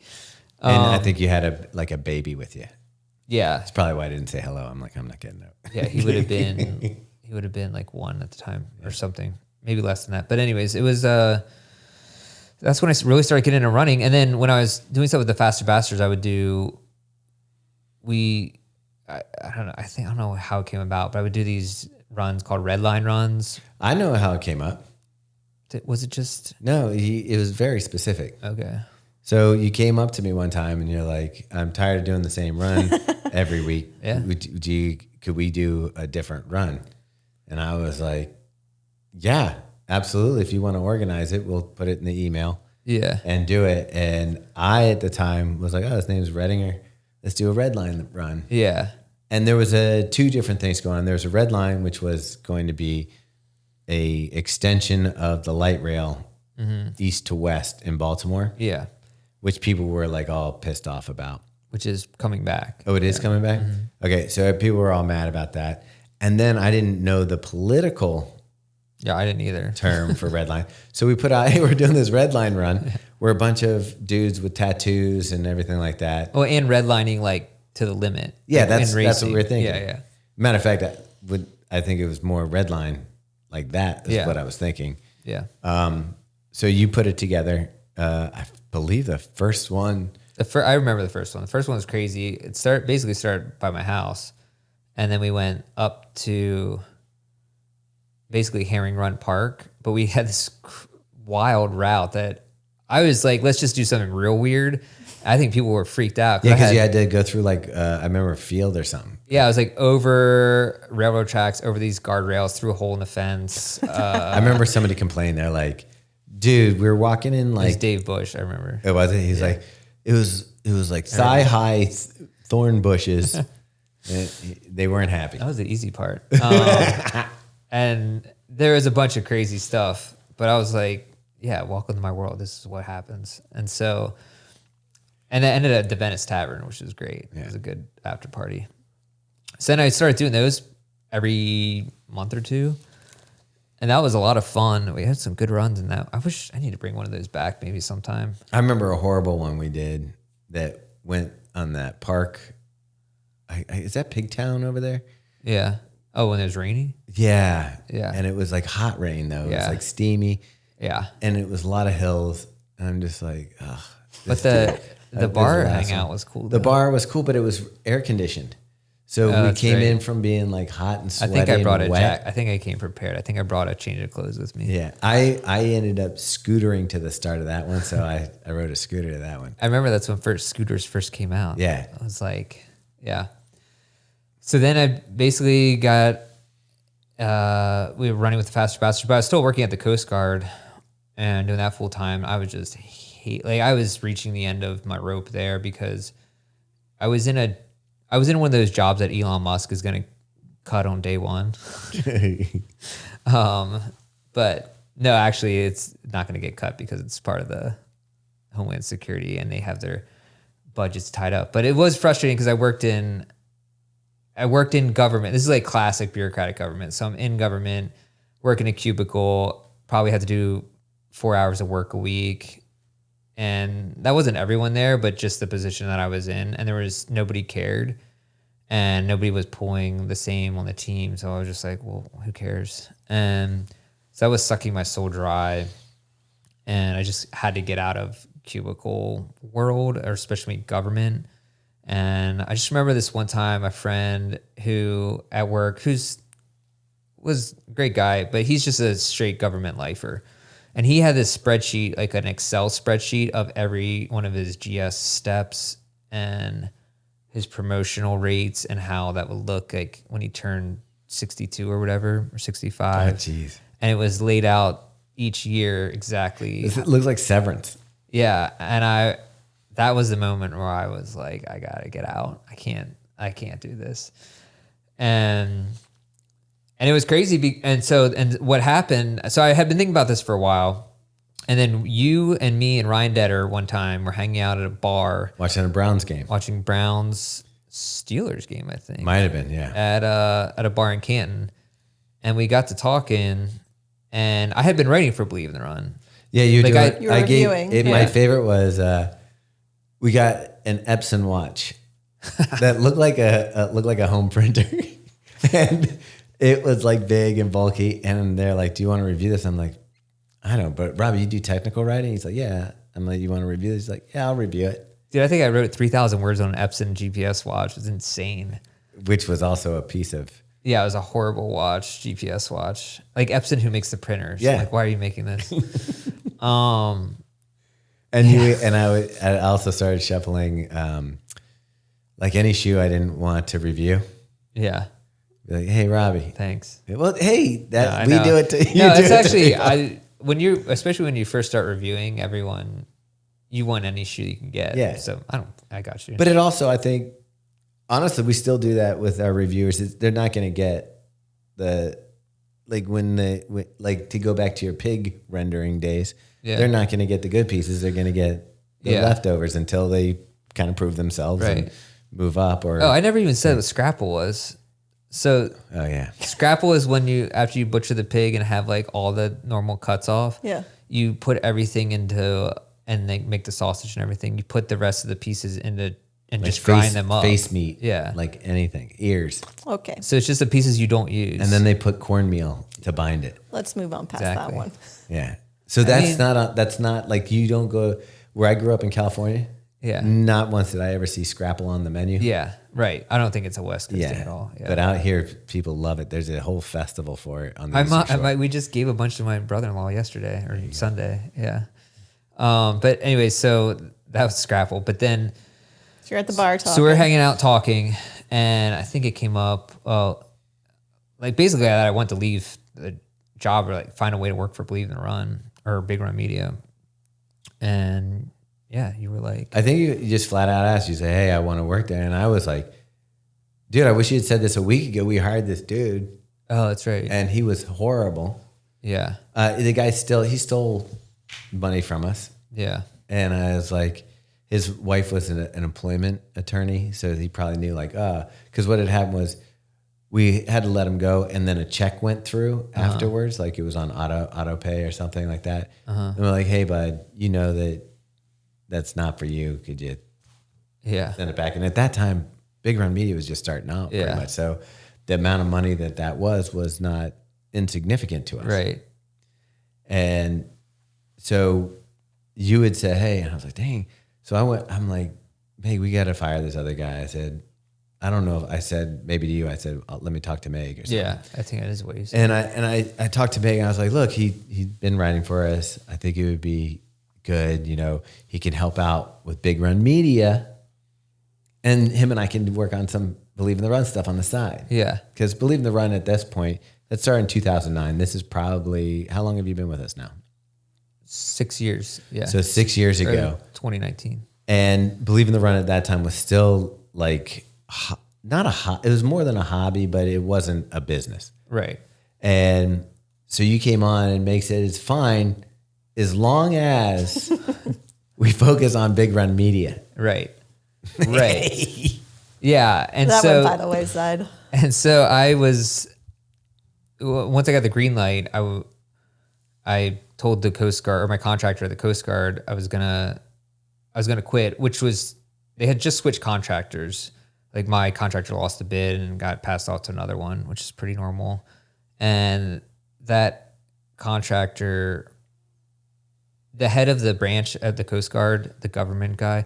And I think you had a baby with you. Yeah. That's probably why I didn't say hello. I'm like, I'm not getting it. Yeah, he would have been like 1 at the time or something. Maybe less than that. But anyways, it was that's when I really started getting into running. And then when I was doing stuff with the Faster Bastards, I would do I don't know. I don't know how it came about, but I would do these runs called red line runs. I know how it came up. Was it just? No, it was very specific. Okay. So you came up to me one time and you're like, I'm tired of doing the same run every week. Yeah. Could we do a different run? And I was like, yeah, absolutely. If you want to organize it, we'll put it in the email. Yeah. And do it. And I, at the time, was like, oh, his name's Reddinger. Let's do a red line run. Yeah. And there was 2 different things going on. There was a red line, which was going to be a extension of the light rail east to west in Baltimore. Yeah. Which people were like all pissed off about. which is coming back. Oh, it is coming back? Okay, so people were all mad about that. And then I didn't know the political Yeah, I didn't either. term for redline. So we're doing this redline run where a bunch of dudes with tattoos and everything like that. Oh, and redlining like to the limit. Yeah, like, that's in what racing. we're thinking. Yeah. Matter of fact, I think it was more redline like that is what I was thinking. Yeah. So you put it together. I believe the first one. I remember the first one. The first one was crazy. It basically started by my house, and then we went up to basically Herring Run Park. But we had this wild route that I was like, let's just do something real weird. I think people were freaked out. Yeah, because you had to go through like I remember a field or something. Yeah, I was like over railroad tracks, over these guardrails, through a hole in the fence. I remember somebody complained. They're like, "Dude, we were walking in It was like Dave Bush, I remember. it was. He's like, it was like thigh high thorn bushes. And they weren't happy. That was the easy part. And there was a bunch of crazy stuff, but I was like, yeah, welcome to my world. This is what happens. And so, and it ended at the Venice Tavern, which was great. Yeah. It was a good after party. So then I started doing those every month or two. And that was a lot of fun. We had some good runs in that. I need to bring one of those back maybe sometime. I remember a horrible one we did that went on that park. Is that Pigtown over there? Yeah. Oh, when it was rainy? Yeah. Yeah. And it was like hot rain though. It Yeah. was like steamy. Yeah. And it was a lot of hills. And I'm just like, ugh. But the bar last hangout one. was cool. The though. bar was cool, but it was air conditioned. So we that's came great. in from being like hot and I sweaty think I brought a and wet. I think I came prepared. I think I brought a change of clothes with me. Yeah. I ended up scootering to the start of that one. So I rode a scooter to that one. I remember that's when scooters first came out. Yeah. I was like, yeah. So then I basically got, we were running with the Faster Bastard, but I was still working at the Coast Guard and doing that full time. I was just I was reaching the end of my rope there because I was in one of those jobs that Elon Musk is going to cut on day one. But no, actually it's not going to get cut because it's part of the Homeland Security and they have their budgets tied up. But it was frustrating because I worked in government. This is like classic bureaucratic government. So I'm in government, work in a cubicle, probably had to do 4 hours of work a week. And that wasn't everyone there, but just the position that I was in. And there was nobody cared and nobody was pulling the same on the team. So I was just like, well, who cares? And so I was sucking my soul dry and I just had to get out of cubicle world, or especially government. And I just remember this one time, a friend who at work, was a great guy, but he's just a straight government lifer. And he had this spreadsheet, like an Excel spreadsheet of every one of his GS steps and his promotional rates and how that would look like when he turned 62 or whatever, or 65. Oh, jeez. And it was laid out each year exactly. It looks like Severance. Yeah. And that was the moment where I was like, I gotta get out. I can't do this. And it was crazy. And what happened, so I had been thinking about this for a while. And then you and me and Ryan Detter one time were hanging out at a bar. Watching a Browns game. Watching Browns Steelers game, I think. Might have been, yeah. At a bar in Canton. And we got to talking. And I had been writing for Believe in the Run. Yeah, you Like do. You were reviewing. My Yeah. favorite was we got an Epson watch that looked like a home printer, and it was like big and bulky. And they're like, "Do you want to review this?" I'm like, "I don't." But Robbie, you do technical writing? He's like, "Yeah." I'm like, "You want to review this?" He's like, "Yeah, I'll review it." Dude, I think I wrote 3,000 words on an Epson GPS watch. It was insane. Which was also a piece of. Yeah, it was a horrible watch, GPS watch. Like Epson, who makes the printers. Yeah. Like, why are you making this? And I also started shuffling, like any shoe I didn't want to review. Yeah. Be like, "Hey, Robbie." Thanks. Well, hey, I we know. do it to you. No, do it's it to actually people. especially when you first start reviewing, everyone, you want any shoe you can get. Yeah. So I got you. But it also, I think, honestly, we still do that with our reviewers. They're not going to get like to go back to your pig rendering days. Yeah. They're not going to get the good pieces. They're going to get the Yeah. leftovers until they kind of prove themselves Right. and move up. Or Oh, I never even said what scrapple was. So oh yeah, scrapple is when you, after you butcher the pig and have like all the normal cuts off, Yeah. you put everything into, and they make the sausage and everything. You put the rest of the pieces into and like just grind them up. face meat, Yeah. like anything, ears, Okay. So it's just the pieces you don't use. and then they put cornmeal to bind it. Let's move on past Exactly. that one. Yeah, so that's mean- that's not like you don't go where I grew up in California. Yeah. Not once did I ever see scrapple on the menu. Yeah, right. I don't think it's a West Coast thing at all. Yeah. But out here, people love it. There's a whole festival for it on the Eastern Shore. We just gave a bunch to my brother-in-law yesterday or Sunday. Yeah. But anyway, so that was scrapple. But then, So you're at the bar talking. so we're hanging out talking, and I think it came up, like basically that I want to leave the job or like find a way to work for Believe in the Run or Big Run Media. And yeah, you were like, I think you just flat out asked. You say, "Hey, I want to work there," and I was like, "Dude, I wish you had said this a week ago. We hired this dude, oh, that's right. and he was horrible. Yeah. The guy he stole money from us, Yeah. and I was like, his wife was an employment attorney, so he probably knew like, because what had happened was we had to let him go, and then a check went through afterwards, like it was on auto pay or something like that. And we're like, "Hey, bud, you know that's not for you. Could you Yeah. send it back?" And at that time, Big Run Media was just starting out pretty Yeah. much. So the amount of money that was not insignificant to us. Right. And so you would say, "Hey," and I was like, "Dang." So I'm like, "Hey, we got to fire this other guy." I said, I don't know if I said, maybe to you, I said, "Let me talk to Meg," or something. Yeah. I think that is what you said. And I talked to Meg and I was like, "Look, he'd been writing for us. I think it would be good. You know, he can help out with Big Run Media, and him and I can work on some Believe in the Run stuff on the side." Yeah. Because Believe in the Run at this point, that started in 2009. This is probably, how long have you been with us now? 6 years. Yeah. So 6 years Or ago. 2019. And Believe in the Run at that time was still like, it was more than a hobby, but it wasn't a business. Right. And so you came on and Meg said, "It's fine as long as we focus on Big Run Media." Right. Right. Yeah. And that so, went by the wayside. and so I was, once I got the green light, I told the Coast Guard or my contractor at the Coast Guard, I was gonna quit, which was, they had just switched contractors. Like my contractor lost the bid and got passed off to another one, which is pretty normal. And that contractor, the head of the branch at the Coast Guard, the government guy,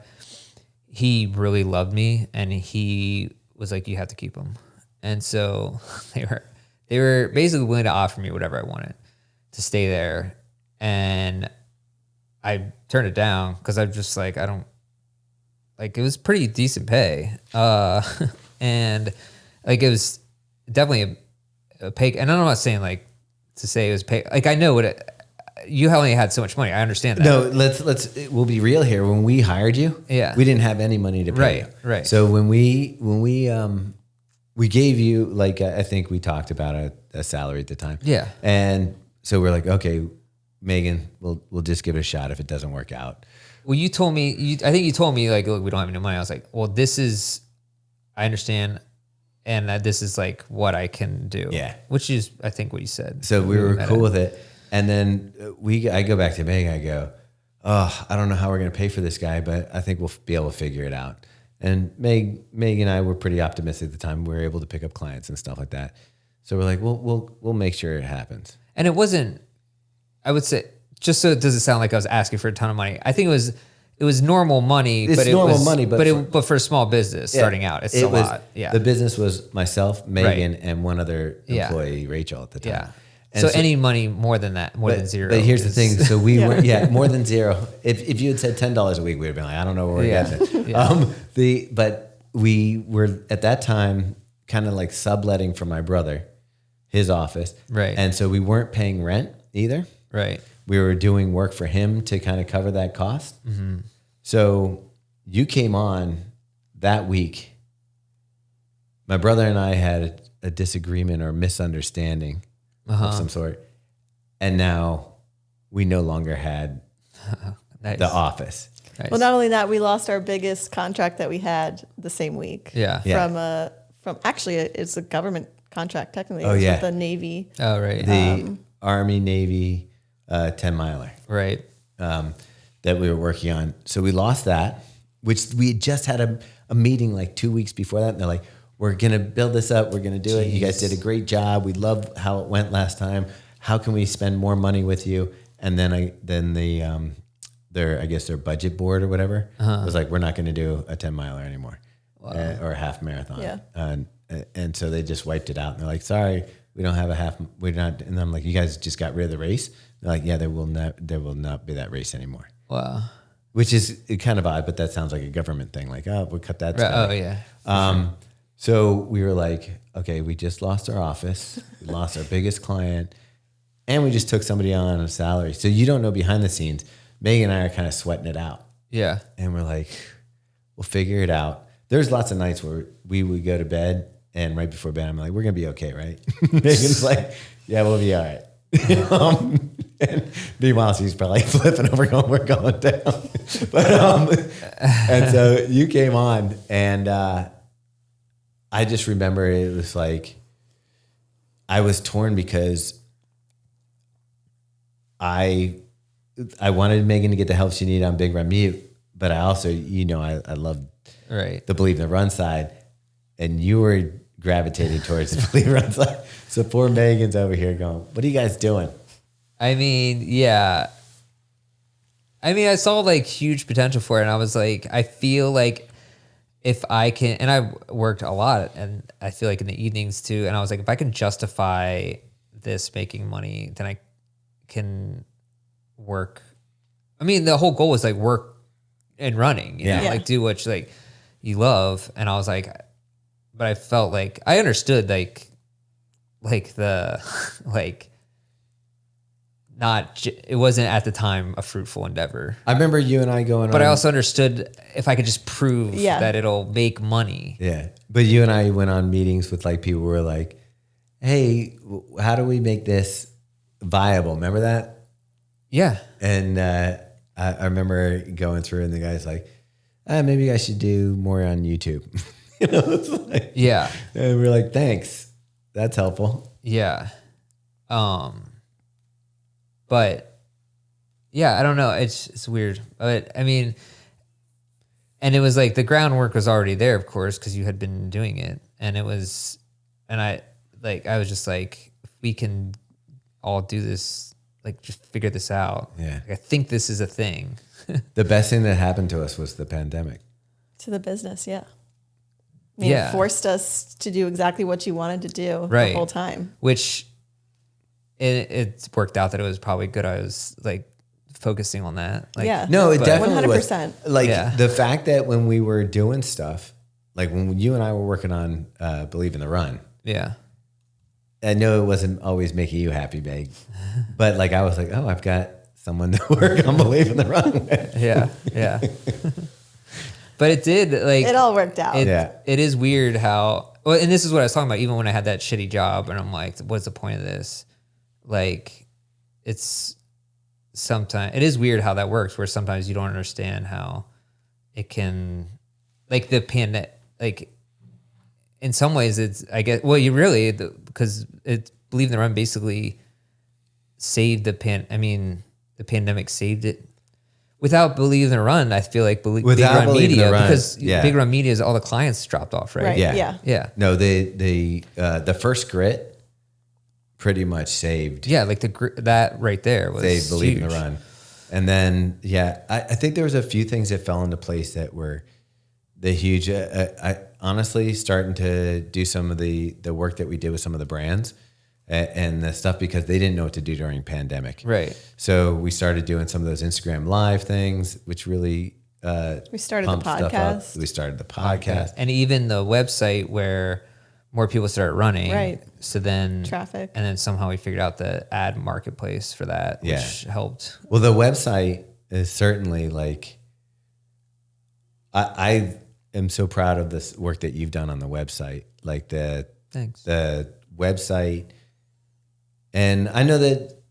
he really loved me and he was like, "You have to keep him." And so they were basically willing to offer me whatever I wanted to stay there. And I turned it down because I'm just like, I don't, like, it was pretty decent pay. And like, it was definitely a pay. And I'm not saying like to say it was pay. Like, I know you only had so much money. I understand that. No, we'll be real here. When we hired you, Yeah. we didn't have any money to pay. Right. So when we gave you, like, I think we talked about a salary at the time. Yeah. And so we're like, "Okay, Megan, we'll just give it a shot if it doesn't work out." Well, you told me, I think you told me like, "Look, we don't have any money." I was like, "Well, I understand. And that this is like what I can do." Yeah. Which is, I think, what you said. So we were met cool it. with it. And then I go back to Meg. I go, "Oh, I don't know how we're going to pay for this guy, but I think we'll be able to figure it out." And Meg and I were pretty optimistic at the time. We were able to pick up clients and stuff like that. So we're like, we'll make sure it happens. And it wasn't, I would say, just so it doesn't sound like I was asking for a ton of money. I think it was normal money. It's but normal it was, money, but for a small business starting out, it's a lot. Yeah. The business was myself, Megan, and one other Yeah. employee, Rachel, at the time. Yeah. And So any money more than that, more than zero. But here's the is- thing. So we were, more than zero. If you had said $10 a week, we'd have been like, "I don't know where we're Yeah. getting it." Yeah. But we were at that time kind of like subletting for my brother, his office. Right. And so we weren't paying rent either. Right. We were doing work for him to kind of cover that cost. Mm-hmm. So you came on that week. My brother and I had a disagreement or misunderstanding of some sort. And now we no longer had Nice. the office. Nice. Well, not only that, we lost our biggest contract that we had the same week. Yeah. From actually, it's a government contract technically. Oh, It was yeah. with the Navy. Oh, right. The Army Navy 10 miler Right. that we were working on. So we lost that, which we had just had a meeting like 2 weeks before that. And they're like, we're going to build this up. We're going to do it. You guys did a great job. We love how it went last time. How can we spend more money with you? And then their budget board or whatever was like, we're not going to do a 10 miler anymore or a half marathon. Yeah. And so they just wiped it out. And they're like, sorry, we don't have a half. We're not. And I'm like, you guys just got rid of the race. They're like, yeah, there will not be that race anymore. Wow. Which is kind of odd, but that sounds like a government thing. Like, oh, we'll cut that. Oh, yeah. So we were like, okay, we just lost our office. We lost our biggest client. And we just took somebody on a salary. So you don't know behind the scenes. Megan and I are kind of sweating it out. Yeah. And we're like, we'll figure it out. There's lots of nights where we would go to bed, and right before bed, I'm like, we're going to be okay, right? Megan's like, yeah, we'll be all right. And meanwhile, she's probably flipping over going, we're going down. And so you came on, and I just remember it was like, I was torn because I wanted Megan to get the help she needed on Big Run Mute, but I also, I love the Believe in the Run side, and you were gravitating towards the Believe in the Run side. So poor Megan's over here going, what are you guys doing? I mean, yeah. I mean, I saw like huge potential for it, and I was like, I feel like if I can, and I worked a lot, and I feel like in the evenings too, and I was like, if I can justify this making money, then I can work. I mean, the whole goal was like work and running, you know, like do what you love. And I was like, but I felt like I understood like the it wasn't at the time a fruitful endeavor. I remember you and I going but I also understood if I could just prove that it'll make money. Yeah. But you and I went on meetings with like people who were like, hey, how do we make this viable? Remember that? Yeah. And I remember going through, and the guy's like, maybe you guys should do more on YouTube. It's like, yeah. And we're like, thanks. That's helpful. Yeah. But yeah, I don't know. It's weird. But I mean, and it was like the groundwork was already there, of course, because you had been doing it. And it was, and I was just like, if we can all do this, like just figure this out. Yeah. Like, I think this is a thing. The best thing that happened to us was the pandemic. To the business, yeah. I mean, it forced us to do exactly what you wanted to do the whole time. Which it worked out that it was probably good. I was like focusing on that. Like, no, it definitely 100%. was. Like the fact that when we were doing stuff, like when you and I were working on Believe in the Run. Yeah. I know it wasn't always making you happy, Meg, but like I was like, oh, I've got someone to work on Believe in the Run with. Yeah. But it did, like... It all worked out. It is weird how... Well, and this is what I was talking about, even when I had that shitty job, and I'm like, what's the point of this? Like, it's... Sometimes... It is weird how that works, where sometimes you don't understand how it can... Like, the pandemic... Like, in some ways, it's... I guess... Well, you really... Because it Believe in the Run basically saved the the pandemic saved it. Without Believe in the Run, I feel like Big Run Media, because Big Run Media is all the clients dropped off, right? Yeah. No, the first grit pretty much saved. Yeah, like that right there was saved Believe huge. in the Run, and then I think there was a few things that fell into place that were the huge. I honestly starting to do some of the work that we did with some of the brands. And the stuff because they didn't know what to do during pandemic. Right. So we started doing some of those Instagram live things, which really we started the podcast. We started the podcast. And even the website where more people started running. Right. So then traffic. And then somehow we figured out the ad marketplace for that, which helped. Well, the website is certainly like I am so proud of this work that you've done on the website. Like the website. And I know that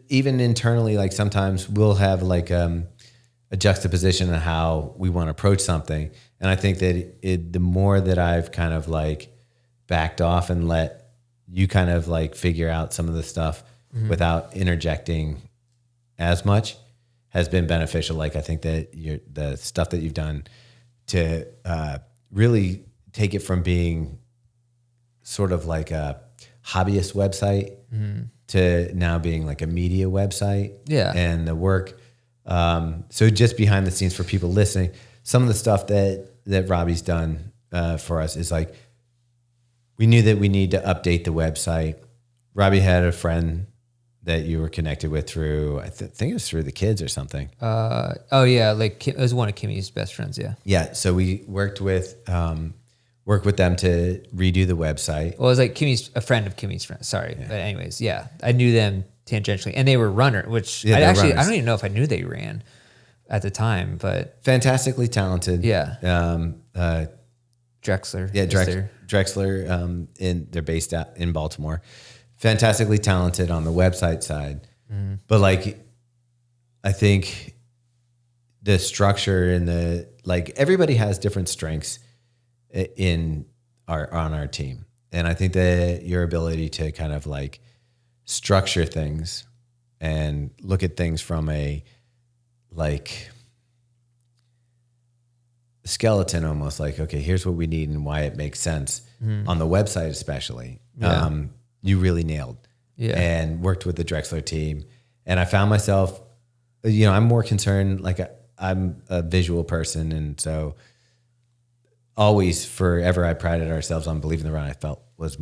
even internally, like sometimes we'll have like a a juxtaposition of how we want to approach something. And I think that the more that I've kind of like backed off and let you kind of like figure out some of the stuff without interjecting as much has been beneficial. Like I think that the stuff that you've done to really take it from being sort of like a hobbyist website to now being like a media website. Yeah. And the work. So just behind the scenes for people listening, some of the stuff that Robbe's done for us is like, we knew that we need to update the website. Robbe had a friend that you were connected with through, I think it was through the kids or something. Oh yeah. Like it was one of Kimmy's best friends. Yeah. Yeah. So we worked with them to redo the website. Well, it was like a friend of Kimmy's friend. Sorry. Yeah. But anyways, yeah, I knew them tangentially and they were runners, which I don't even know if I knew they ran at the time, but fantastically talented. Yeah. Drexler. Yeah. Drexler. They're based out in Baltimore. Fantastically talented on the website side. But like, I think the structure and everybody has different strengths on our team. And I think that your ability to kind of like structure things and look at things from a like skeleton, almost like, okay, here's what we need and why it makes sense on the website, especially, you really nailed and worked with the Drexler team. And I found myself, I'm more concerned, like I'm a visual person. And so always forever, I prided ourselves on believing the run I felt was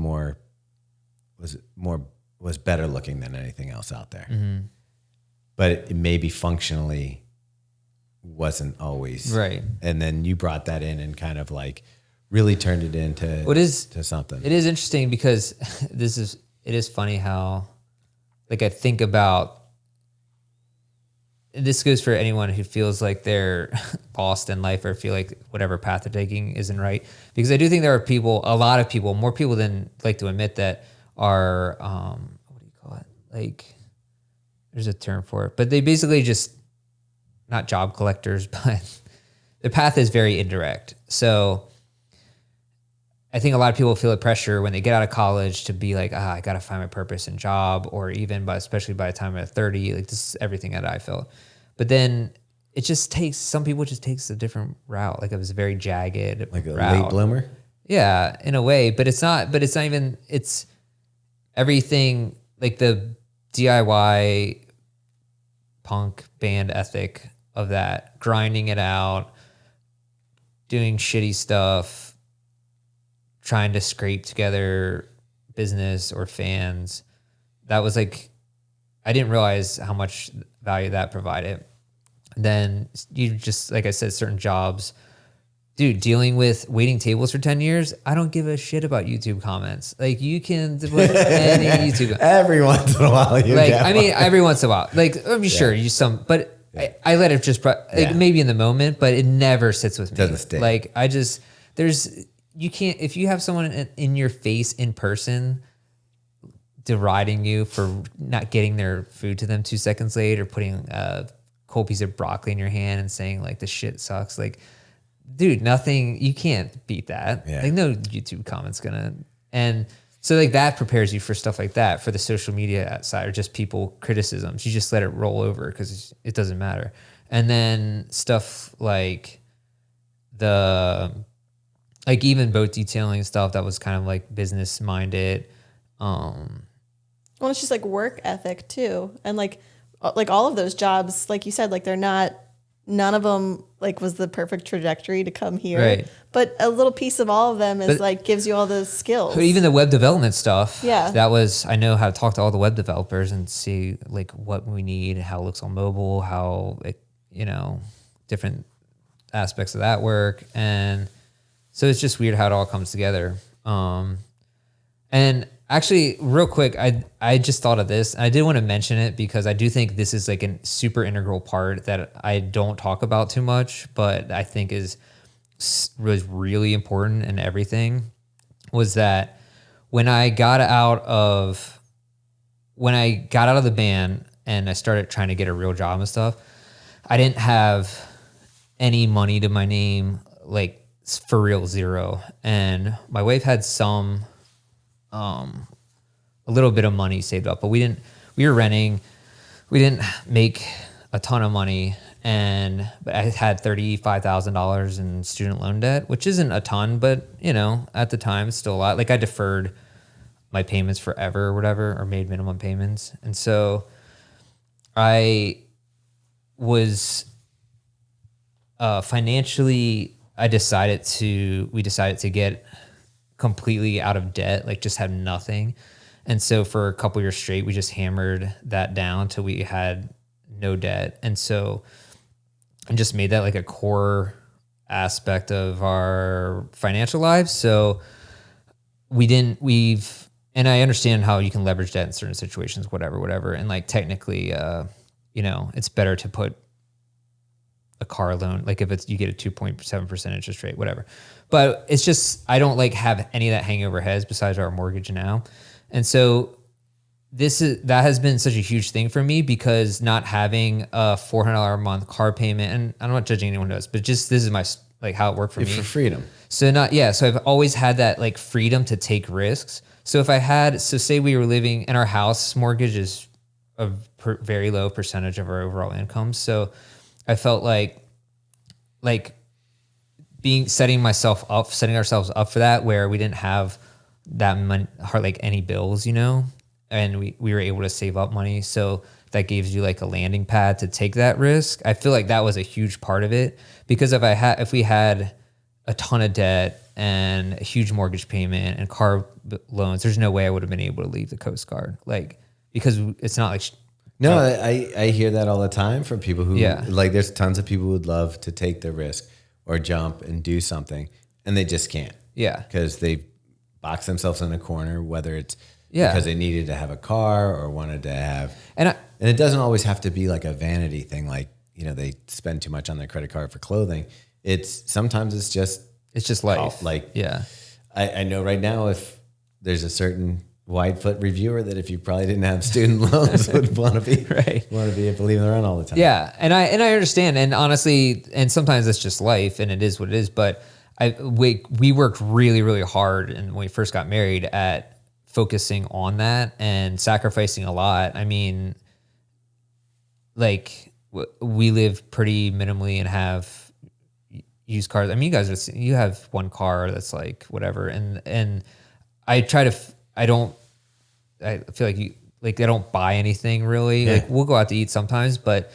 better looking than anything else out there. But it maybe functionally wasn't always right. And then you brought that in and kind of like really turned it into to something. It is interesting because it is funny how like I think about, this goes for anyone who feels like they're lost in life or feel like whatever path they're taking isn't right. Because I do think there are a lot of people, more people than like to admit, that are, what do you call it? Like, there's a term for it, but they basically just, not job collectors, but the path is very indirect. So I think a lot of people feel the pressure when they get out of college to be like, I got to find my purpose in job, or even especially by the time I'm 30, like this is everything that I felt. But then it just takes, some people just takes a different route. Like it was a very jagged like a route. late bloomer. Yeah, in a way, but it's not even, it's everything like the DIY punk band ethic of that, grinding it out, doing shitty stuff, trying to scrape together business or fans. That was like, I didn't realize how much value that provided. Then you just, like I said, certain jobs, dude, dealing with waiting tables for 10 years, I don't give a shit about YouTube comments. Like you can put any YouTube. Every once in a while. Every once in a while. Like, I'm sure but I let it just, maybe in the moment, but it never sits with me. Doesn't stay. Like you can't, if you have someone in your face in person deriding you for not getting their food to them 2 seconds late, or putting a cold piece of broccoli in your hand and saying like this shit sucks. Like, dude, you can't beat that. Yeah. Like no YouTube comment's and so like that prepares you for stuff like that, for the social media side, or just people criticisms. You just let it roll over because it doesn't matter. And then stuff like even boat detailing stuff that was kind of like business minded. Well, it's just like work ethic too. And like all of those jobs, like you said, like none of them like was the perfect trajectory to come here. Right. But a little piece of all of them is like gives you all the skills. Even the web development stuff. Yeah. I know how to talk to all the web developers and see like what we need, how it looks on mobile, how it, different aspects of that work. And so it's just weird how it all comes together. And actually, real quick, I just thought of this. I did want to mention it because I do think this is like a super integral part that I don't talk about too much, but I think was really important in everything. Was that when I got out of the band and I started trying to get a real job and stuff, I didn't have any money to my name, like for real, zero. And my wife had a little bit of money saved up, but we were renting. We didn't make a ton of money. But I had $35,000 in student loan debt, which isn't a ton, but at the time it's still a lot. Like I deferred my payments forever or whatever, or made minimum payments. And so I was financially, we decided to get completely out of debt, like just had nothing. And so for a couple years straight, we just hammered that down till we had no debt. And so I just made that like a core aspect of our financial lives. So and I understand how you can leverage debt in certain situations, whatever. And like technically, it's better to put a car loan, like if you get a 2.7% interest rate, whatever. But it's just, I don't like have any of that hanging over heads besides our mortgage now. And so that has been such a huge thing for me, because not having a $400 a month car payment, and I'm not judging anyone who does, but just this is my, like how it worked for me. For freedom. So so I've always had that like freedom to take risks. So say we were living in our house, mortgage is a very low percentage of our overall income. So I felt like setting ourselves up for that, where we didn't have that money, like any bills, and we were able to save up money. So that gives you like a landing pad to take that risk. I feel like that was a huge part of it, because if we had a ton of debt and a huge mortgage payment and car loans, there's no way I would have been able to leave the Coast Guard, like, because it's not like. No, I hear that all the time from people who like, there's tons of people who would love to take the risk or jump and do something, and they just can't. Yeah. Because they box themselves in a corner, whether it's because they needed to have a car or wanted to have, and it doesn't always have to be like a vanity thing. Like, they spend too much on their credit card for clothing. Sometimes it's just life. I know right now, if there's a certain wide foot reviewer that if you probably didn't have student loans would want to be able to leave them around all the time. Yeah. And I understand. And honestly, and sometimes it's just life and it is what it is. But we worked really, really hard, and when we first got married, at focusing on that and sacrificing a lot. I mean, like we live pretty minimally and have used cars. I mean, you have one car that's like whatever. And I feel like I don't buy anything really. Yeah. Like we'll go out to eat sometimes, but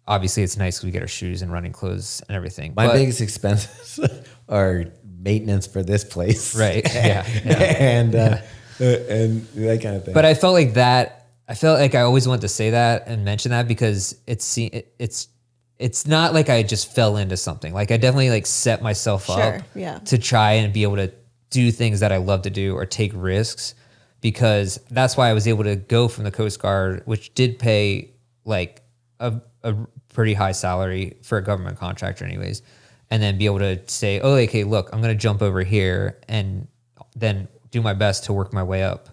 obviously it's nice because we get our shoes and running clothes and everything. My biggest expenses are maintenance for this place. Right. Yeah. and that kind of thing. But I felt like I always wanted to say that and mention that, because it's not like I just fell into something. Like I definitely like set myself up to try and be able to do things that I love to do or take risks, because that's why I was able to go from the Coast Guard, which did pay like a pretty high salary for a government contractor anyways, and then be able to say, oh, okay, look, I'm going to jump over here and then do my best to work my way up,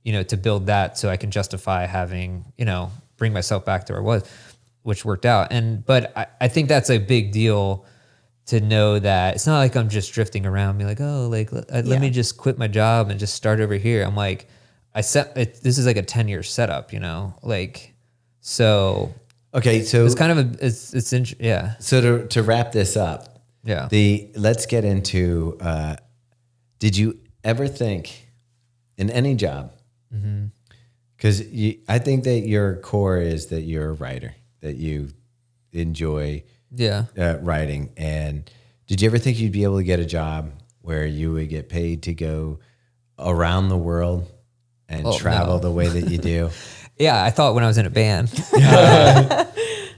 to build that so I can justify having, bring myself back to where I was, which worked out. But I think that's a big deal to know that it's not like I'm just drifting around, be like, oh, like let me just quit my job and just start over here. I'm like, this is like a 10-year setup, like, so. Okay. So it's kind of yeah. So to wrap this up, let's get into, did you ever think in any job, because I think that your core is that you're a writer, that you enjoy writing. And did you ever think you'd be able to get a job where you would get paid to go around the world and travel the way that you do? Yeah, I thought when I was in a band,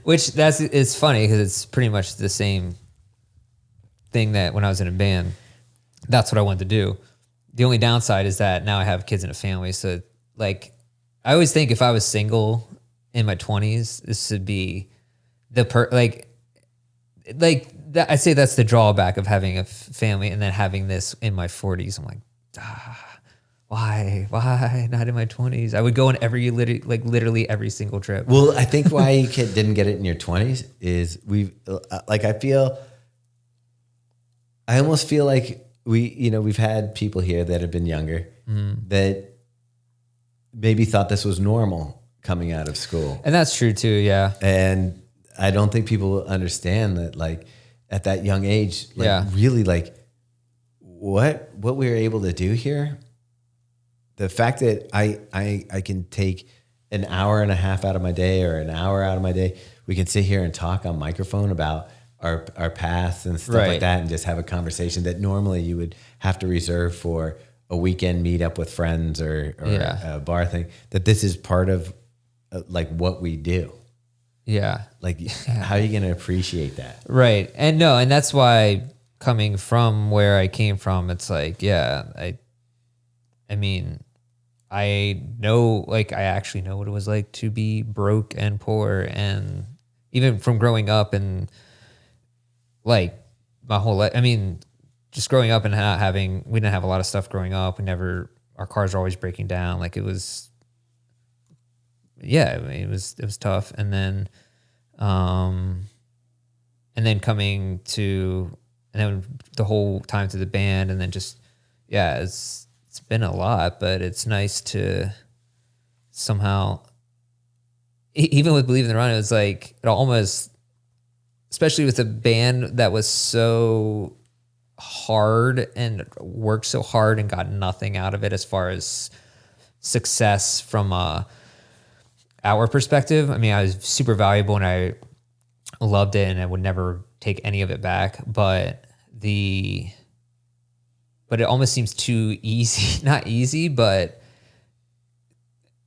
which it's funny because it's pretty much the same thing that when I was in a band, that's what I wanted to do. The only downside is that now I have kids and a family. So like, I always think if I was single in my 20s, this would be I'd say that's the drawback of having a family and then having this in my 40s. I'm like, why not in my 20s? I would go on literally every single trip. Well, I think why you didn't get it in your 20s is I almost feel like we've had people here that have been younger that maybe thought this was normal coming out of school. And that's true too. Yeah. And I don't think people understand that, like, at that young age, really, like, what we were able to do here. The fact that I can take an hour and a half out of my day or an hour out of my day, we can sit here and talk on microphone about our paths and stuff like that, and just have a conversation that normally you would have to reserve for a weekend meetup with friends or a bar thing. That this is part of like what we do. Yeah. Like, how are you going to appreciate that? Right. And that's why coming from where I came from, it's like, I mean, I know, like, I actually know what it was like to be broke and poor, and even from growing up and like my whole life. I mean, just growing up and we didn't have a lot of stuff growing up. Our cars were always breaking down. Like, it was, I mean, it was tough. And then coming to, and then the whole time to the band, and then just, it's been a lot, but it's nice to somehow, even with Believe in the Run, it was like, it almost, especially with a band that was so hard and worked so hard and got nothing out of it as far as success from our perspective. I mean, I was super valuable and I loved it and I would never take any of it back, but it almost seems too easy. Not easy, but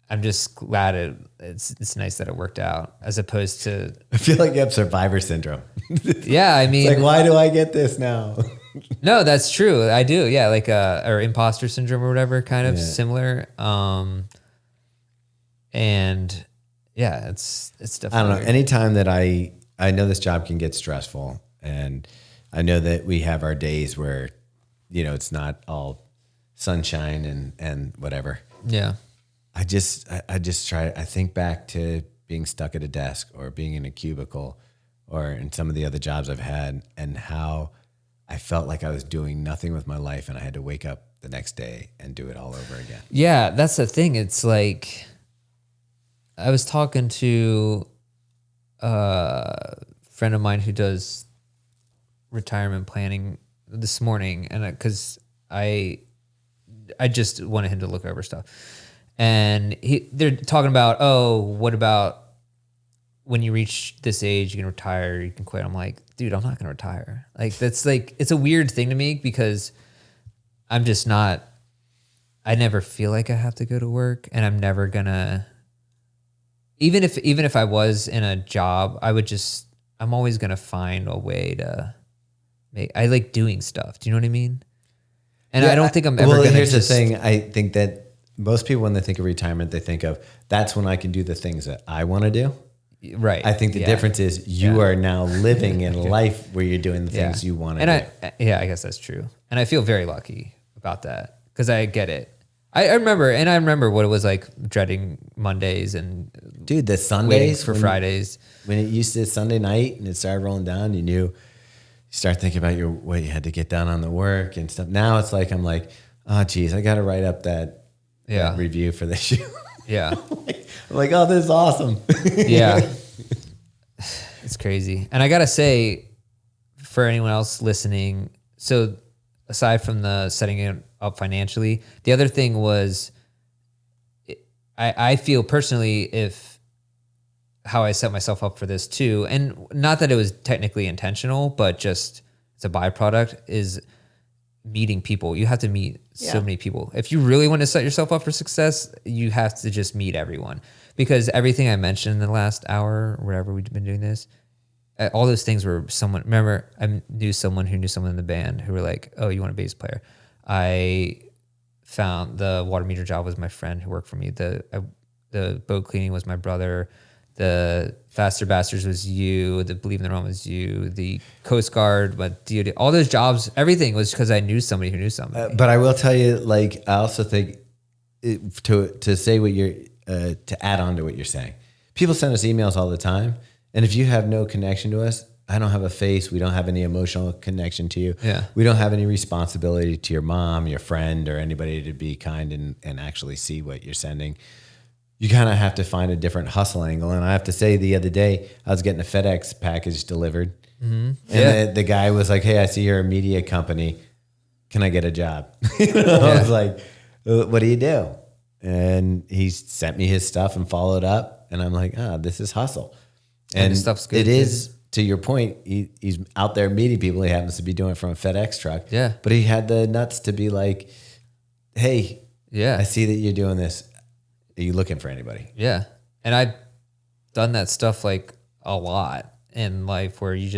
I'm just glad it's nice that it worked out, as opposed to, I feel like you have survivor syndrome. Yeah, I mean, it's like, why do I get this now? No, that's true. I do. Yeah, like or imposter syndrome or whatever, kind of similar. And yeah, it's definitely, I don't know. Anytime that I know this job can get stressful, and I know that we have our days where, it's not all sunshine and whatever. Yeah. I just try. I think back to being stuck at a desk or being in a cubicle or in some of the other jobs I've had, and how I felt like I was doing nothing with my life, and I had to wake up the next day and do it all over again. Yeah, that's the thing. It's like, I was talking to a friend of mine who does retirement planning this morning, and because I just wanted him to look over stuff. And they're talking about, what about when you reach this age, you can retire, you can quit. I'm like, dude, I'm not going to retire. Like, that's like, it's a weird thing to me, because I'm just not, I never feel like I have to go to work, and I'm never going to, even if I was in a job, I'm always going to find a way to I like doing stuff. Do you know what I mean? And I don't think I'm ever going to. Here's the thing. I think that most people, when they think of retirement, they think of, that's when I can do the things that I want to do. Right. I think the difference is you are now living in life where you're doing the things you want to do. I guess that's true. And I feel very lucky about that, because I get it. I remember what it was like dreading Mondays and the Sundays for Fridays. When it used to Sunday night and it started rolling down, you start thinking about what you had to get done on the work and stuff. Now it's like, I'm like, oh geez, I got to write up that review for this show. Yeah. I'm like, oh, this is awesome. Yeah. It's crazy. And I got to say, for anyone else listening, so aside from the setting it up financially, the other thing was, I feel personally, how I set myself up for this too, and not that it was technically intentional, but just it's a byproduct, is meeting people. You have to meet so many people. If you really want to set yourself up for success, you have to just meet everyone, because everything I mentioned in the last hour or whatever we've been doing this, all those things were someone. Remember, I knew someone who knew someone in the band who were like, oh, you want a bass player? I found the water meter job was my friend who worked for me. The boat cleaning was my brother. The Faster Bastards was you. The Believe in the Run was you. The Coast Guard, but DoD, all those jobs, everything was because I knew somebody who knew somebody. But I will tell you, like, I also think to say what you're to add on to what you're saying. People send us emails all the time, and if you have no connection to us, I don't have a face. We don't have any emotional connection to you. Yeah. We don't have any responsibility to your mom, your friend, or anybody to be kind and actually see what you're sending. You kind of have to find a different hustle angle. And I have to say, the other day, I was getting a FedEx package delivered. Mm-hmm. And the guy was like, hey, I see you're a media company. Can I get a job? I was like, what do you do? And he sent me his stuff and followed up. And I'm like, this is hustle. And his stuff's good. It is, to your point, he's out there meeting people. He happens to be doing it from a FedEx truck. Yeah. But he had the nuts to be like, hey, I see that you're doing this. Are you looking for anybody? Yeah. And I've done that stuff like a lot in life where you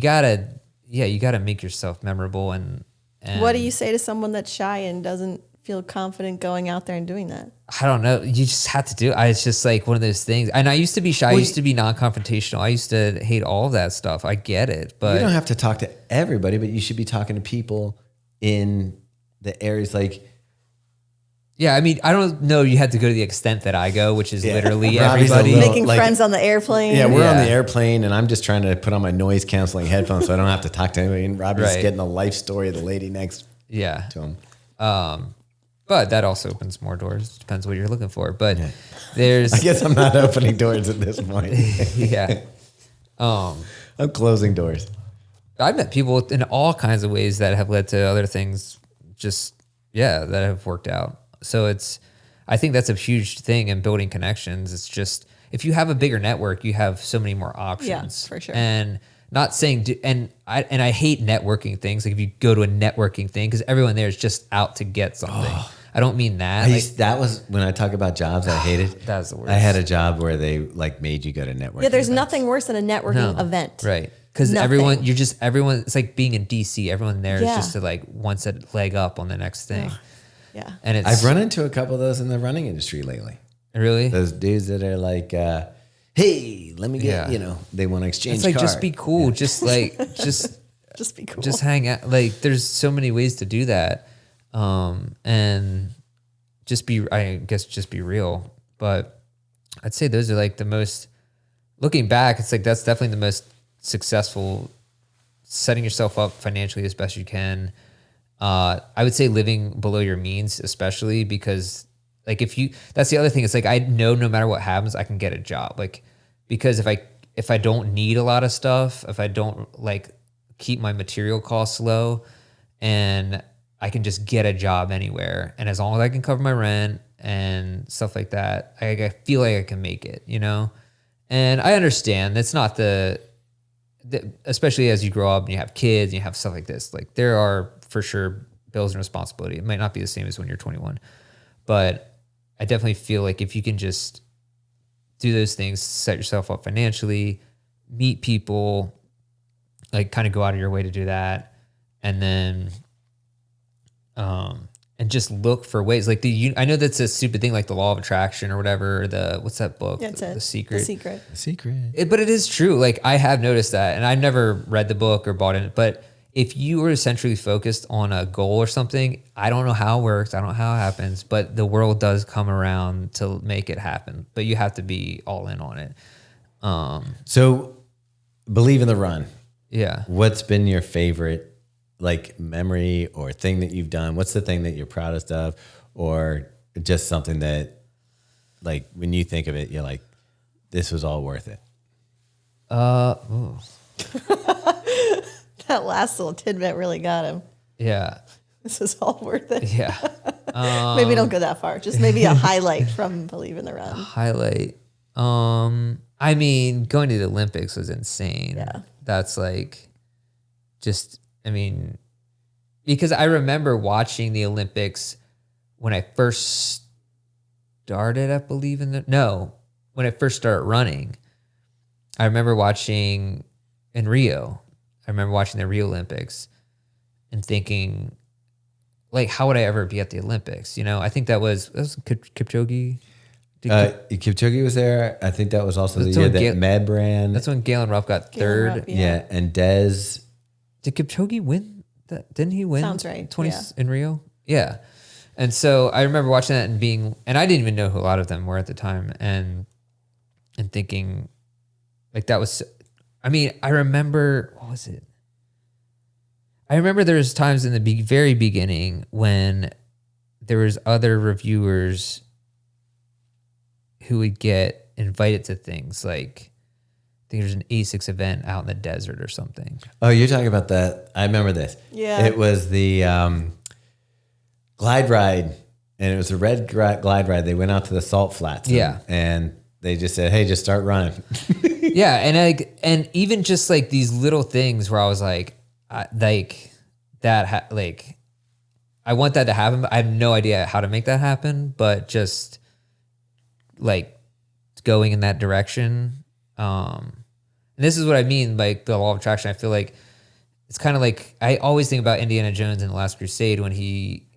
gotta make yourself memorable. And what do you say to someone that's shy and doesn't feel confident going out there and doing that? I don't know. You just have to do it. It's just like one of those things. And I used to be shy. I used to be non-confrontational. I used to hate all of that stuff. I get it, but you don't have to talk to everybody, but you should be talking to people in the areas like. Yeah, I mean, I don't know. You had to go to the extent that I go, which is literally everybody making friends on the airplane. Yeah, we're on the airplane, and I'm just trying to put on my noise canceling headphones so I don't have to talk to anybody. And Robbie's getting a life story of the lady next to him. But that also opens more doors. Depends what you're looking for. But there's. I guess I'm not opening doors at this point. I'm closing doors. I've met people in all kinds of ways that have led to other things. That have worked out. So I think that's a huge thing in building connections. It's just, if you have a bigger network, you have so many more options. Yeah, for sure. And not saying, I hate networking things. Like if you go to a networking thing, because everyone there is just out to get something. I don't mean that. That was when I talk about jobs I hated. That was the worst. I had a job where they made you go to networking. Yeah, there's events. nothing worse than a networking event. Right. Because everyone, it's like being in DC. Everyone there is just to once a leg up on the next thing. Yeah. And I've run into a couple of those in the running industry lately. Really? Those dudes that are like, hey, let me get, they want to exchange It's like, card. just be cool. Just just be cool. Just hang out. Like there's so many ways to do that. And just be real. But I'd say those are like the most, looking back, it's like, that's definitely the most successful, setting yourself up financially as best you can. I would say living below your means, especially because that's the other thing. It's like, I know no matter what happens, I can get a job. Like, because if I don't need a lot of stuff, if I don't keep my material costs low, and I can just get a job anywhere. And as long as I can cover my rent and stuff like that, I feel like I can make it, And I understand that's not especially as you grow up and you have kids and you have stuff like this, like there are for sure bills and responsibility. It might not be the same as when you're 21, but I definitely feel like if you can just do those things, set yourself up financially, meet people, kind of go out of your way to do that. And then, and just look for ways I know that's a stupid thing, like the law of attraction or whatever, what's that book? That's The Secret. The Secret. But it is true. Like I have noticed that, and I've never read the book or bought it, but if you were essentially focused on a goal or something, I don't know how it works. I don't know how it happens, but the world does come around to make it happen, but you have to be all in on it. So believe in the run. Yeah. What's been your favorite memory or thing that you've done? What's the thing that you're proudest of, or just something that when you think of it, you're like, this was all worth it? That last little tidbit really got him. Yeah. This is all worth it. Yeah. Maybe don't go that far. Just maybe a highlight from Believe in the Run. Highlight. I mean, going to the Olympics was insane. Yeah. That's because I remember watching the Olympics when I first started, when I first started running. I remember watching in Rio. I remember watching the Rio Olympics and thinking, how would I ever be at the Olympics? I think that was Kipchoge. Kipchoge was there. I think that was also the year that Med ran. That's when Galen Rupp got third. Rupp, yeah, and Dez. Did Kipchoge win that? Didn't he win? Sounds right. 20 in Rio? Yeah. And so I remember watching that and I didn't even know who a lot of them were at the time, and thinking like that was, I mean, I remember, what was it? I remember there was times in the very beginning when there was other reviewers who would get invited to things like, I think there's an ASICS event out in the desert or something. Oh, you're talking about that. I remember this. Yeah. It was the glide ride, and it was a red glide ride. They went out to the salt flats. And they just said, hey, just start running. Yeah. And even just like these little things where I was like, I want that to happen. I have no idea how to make that happen, but just like going in that direction. And this is what I mean, like the law of attraction. I feel like it's kind of like, I always think about Indiana Jones in The Last Crusade when he,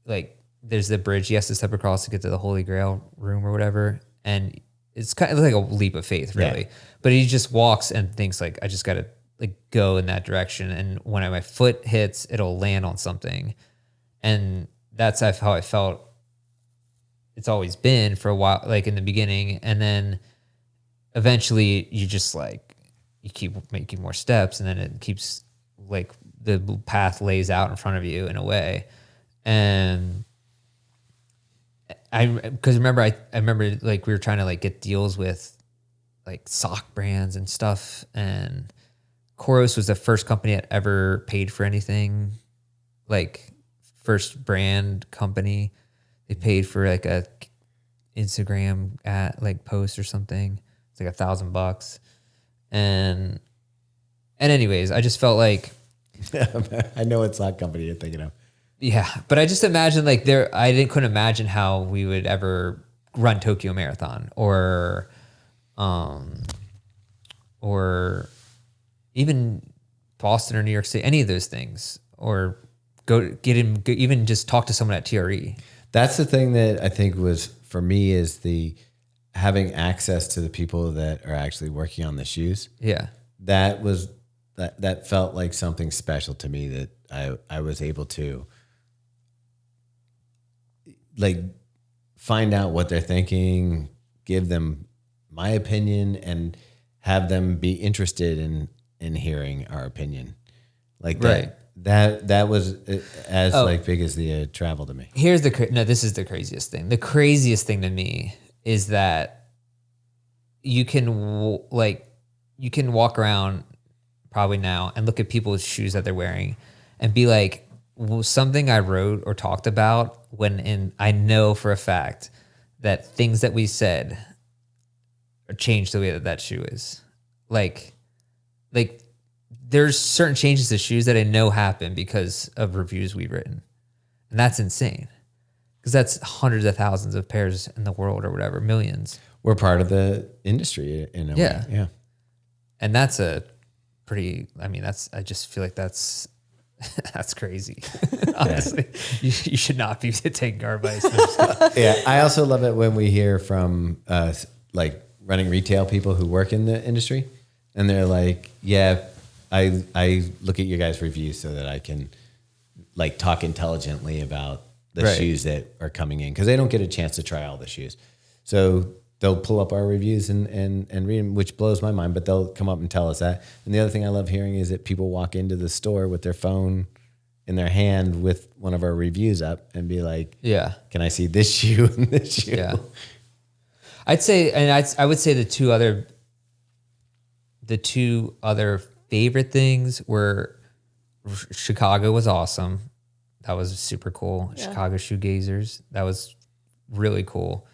like, there's the bridge he has to step across to get to the Holy Grail room or whatever. And it's kind of like a leap of faith, really. Yeah. But he just walks and thinks like, I just got to like go in that direction. And when my foot hits, it'll land on something. And that's how I felt it's always been for a while, like in the beginning. And then eventually you just like, you keep making more steps, and then it keeps like the path lays out in front of you in a way. And because I remember like we were trying to like get deals with like sock brands and stuff, and Koros was the first company that ever paid for anything, like first brand company. They paid for like a Instagram like post or something. It's like $1,000. And anyways, I just felt like I know what sock company you're thinking of. Yeah, but I just imagine like couldn't imagine how we would ever run Tokyo Marathon or even Boston or New York City, any of those things, or even just talk to someone at TRE. That's the thing that I think was for me is the having access to the people that are actually working on the shoes. Yeah, that felt like something special to me, that I was able to like find out what they're thinking, give them my opinion, and have them be interested in hearing our opinion. Like right. That was as like big as the travel to me. Here's this is the craziest thing. The craziest thing to me is that you can walk around probably now and look at people's shoes that they're wearing and be like, well, something I wrote or talked about I know for a fact that things that we said changed the way that shoe is. Like there's certain changes to shoes that I know happen because of reviews we've written. And that's insane. Because that's hundreds of thousands of pairs in the world or whatever, millions. We're part of the industry in a way. Yeah. And that's I just feel like that's crazy. Honestly, you should not be taking our advice. Yeah. I also love it when we hear from like running retail people who work in the industry, and they're like, yeah, I look at your guys' reviews so that I can like talk intelligently about the shoes that are coming in, because they don't get a chance to try all the shoes. So they'll pull up our reviews and read them, which blows my mind, but they'll come up and tell us that. And the other thing I love hearing is that people walk into the store with their phone in their hand with one of our reviews up and be like, yeah, can I see this shoe and this shoe? Yeah. I'd say, and I would say the two other favorite things were Chicago was awesome. That was super cool. Yeah. Chicago Shoegazers. That was really cool.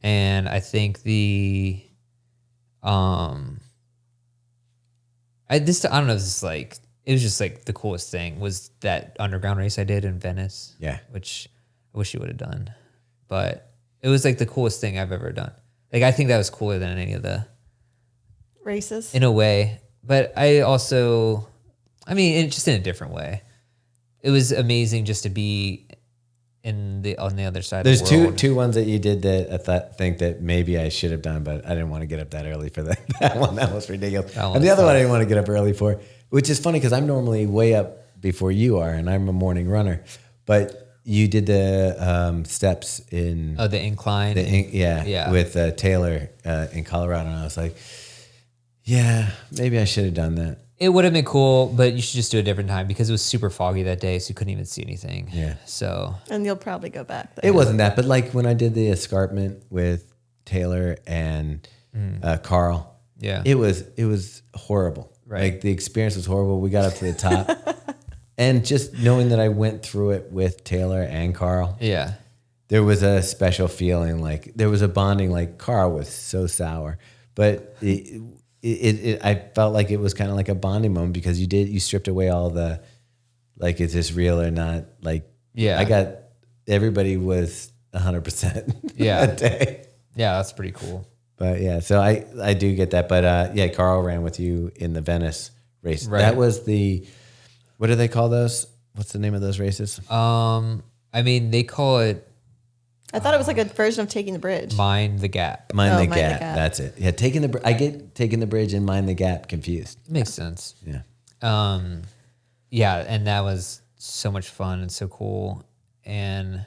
And I think I don't know if this is like, it was just like the coolest thing was that underground race I did in Venice. Yeah. Which I wish you would have done. But it was like the coolest thing I've ever done. Like, I think that was cooler than any of the races in a way. But I also, just in a different way. It was amazing just to be on the other side of the world. There's two ones that you did that I think that maybe I should have done, but I didn't want to get up that early for that one. That was ridiculous. And the other one I didn't want to get up early for, which is funny because I'm normally way up before you are, and I'm a morning runner. But you did the steps in the incline. with Taylor in Colorado, and I was like, yeah, maybe I should have done that. It would have been cool, but you should just do a different time because it was super foggy that day, so you couldn't even see anything. Yeah. So. And you'll probably go back there. It wasn't that, but like when I did the escarpment with Taylor and Carl, it was horrible. Right. Like the experience was horrible. We got up to the top. And just knowing that I went through it with Taylor and Carl, there was a special feeling. Like there was a bonding. Like Carl was so sour, but I felt like it was kind of like a bonding moment because you stripped away all the, like, is this real or not? Like, everybody was 100% that day. Yeah, that's pretty cool. But yeah, so I do get that. But Carl ran with you in the Venice race. Right. That was what do they call those? What's the name of those races? I mean, they call it. I thought it was like a version of Taking the Bridge. Mind the Gap. Mind the Gap. That's it. Yeah, I get Taking the Bridge and Mind the Gap confused. Makes sense. Yeah. And that was so much fun and so cool. And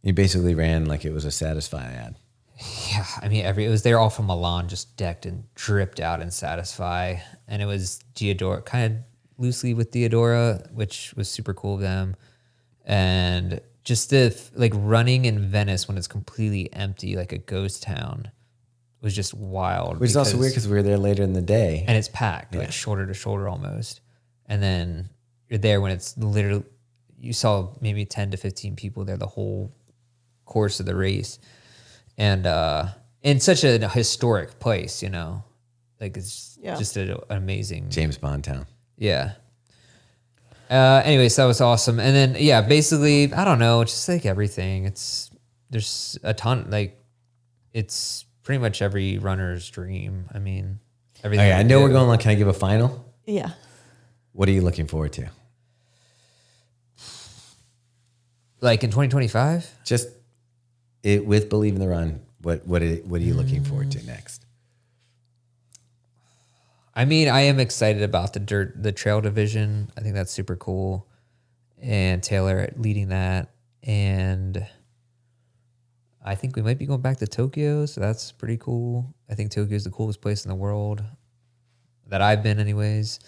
you basically ran like it was a Satisfy ad. Yeah, I mean, it was they're all from Milan, just decked and dripped out in Satisfy, and it was Diodora, kind of loosely with Diodora, which was super cool of them, and just the like running in Venice when it's completely empty, like a ghost town, was just wild. Which is also weird because we were there later in the day, and it's packed, like shoulder to shoulder almost, and then you're there when it's literally you saw maybe 10 to 15 people there the whole course of the race. And in such an historic place, like it's just an amazing James Bond town. Yeah. Anyways, that was awesome. And then basically, I don't know, just like everything. There's a ton, like it's pretty much every runner's dream. I mean, everything. Okay, I know we're going. Like, can I give a final? Yeah. What are you looking forward to? Like in 2025? Just. With Believe in the Run, what are you looking forward to next? I mean, I am excited about the trail division. I think that's super cool, and Taylor leading that. And I think we might be going back to Tokyo, so that's pretty cool. I think Tokyo is the coolest place in the world that I've been, anyways.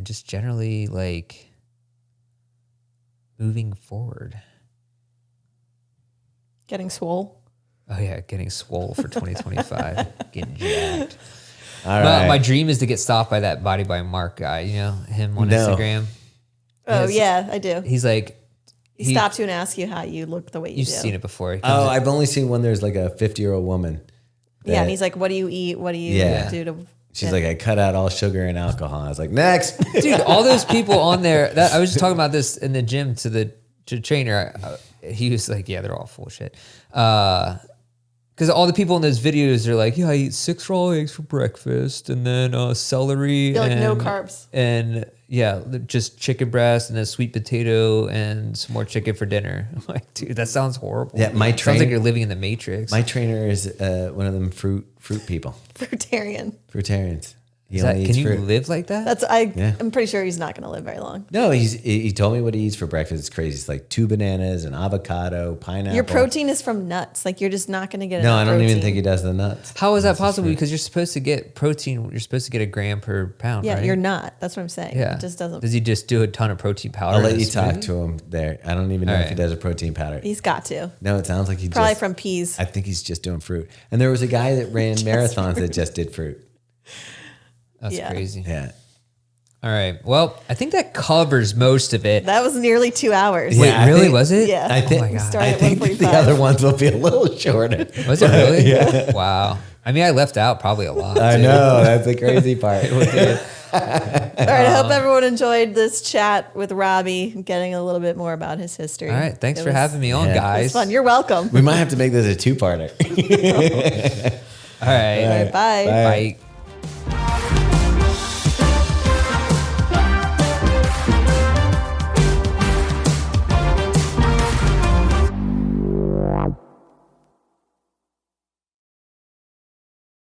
Just generally like moving forward. Getting swole. Oh yeah, getting swole for 2025. Getting jacked. All right. My dream is to get stopped by that Body by Mark guy. Him on Instagram. Oh yeah, I do. He's like he stops you and asks you how you look the way you do. You've seen it before. I've only seen one. There's like a 50-year-old woman. And he's like, "What do you eat? What do you do to?" She's like, "I cut out all sugar and alcohol." I was like, "Next, dude." All those people on there. I was just talking about this in the gym to the trainer. He was like, yeah, they're all full of shit. Because all the people in those videos are like, yeah, I eat 6 raw eggs for breakfast and then celery. You're like, no carbs. And just chicken breast and a sweet potato and some more chicken for dinner. I'm like, dude, that sounds horrible. Yeah, sounds like you're living in the Matrix. My trainer is one of them fruit people. Fruitarians. Can you live like that? I'm pretty sure he's not going to live very long. No, he told me what he eats for breakfast. It's crazy. It's like 2 bananas, an avocado, pineapple. Your protein is from nuts. Like you're just not going to get enough protein. Even think he does the nuts. How is that possible? Because you're supposed to get protein. You're supposed to get a gram per pound. Yeah, right? You're not. That's what I'm saying. Yeah, it just doesn't. Does he just do a ton of protein powder? I'll let you talk to him there. I don't even know if he does a protein powder. He's got to. No, it sounds like he probably from peas. I think he's just doing fruit. And there was a guy that ran marathons that just did fruit. That's crazy. Yeah. All right. Well, I think that covers most of it. That was nearly 2 hours. Wait, really? Was it? Yeah. I think, I think the other ones will be a little shorter. Was it really? Yeah. Wow. I mean, I left out probably a lot. I know. That's the crazy part. All right. I hope everyone enjoyed this chat with Robbie, getting a little bit more about his history. All right. Thanks for having me on, guys. It was fun. You're welcome. We might have to make this a 2-parter. All right. Bye. Bye.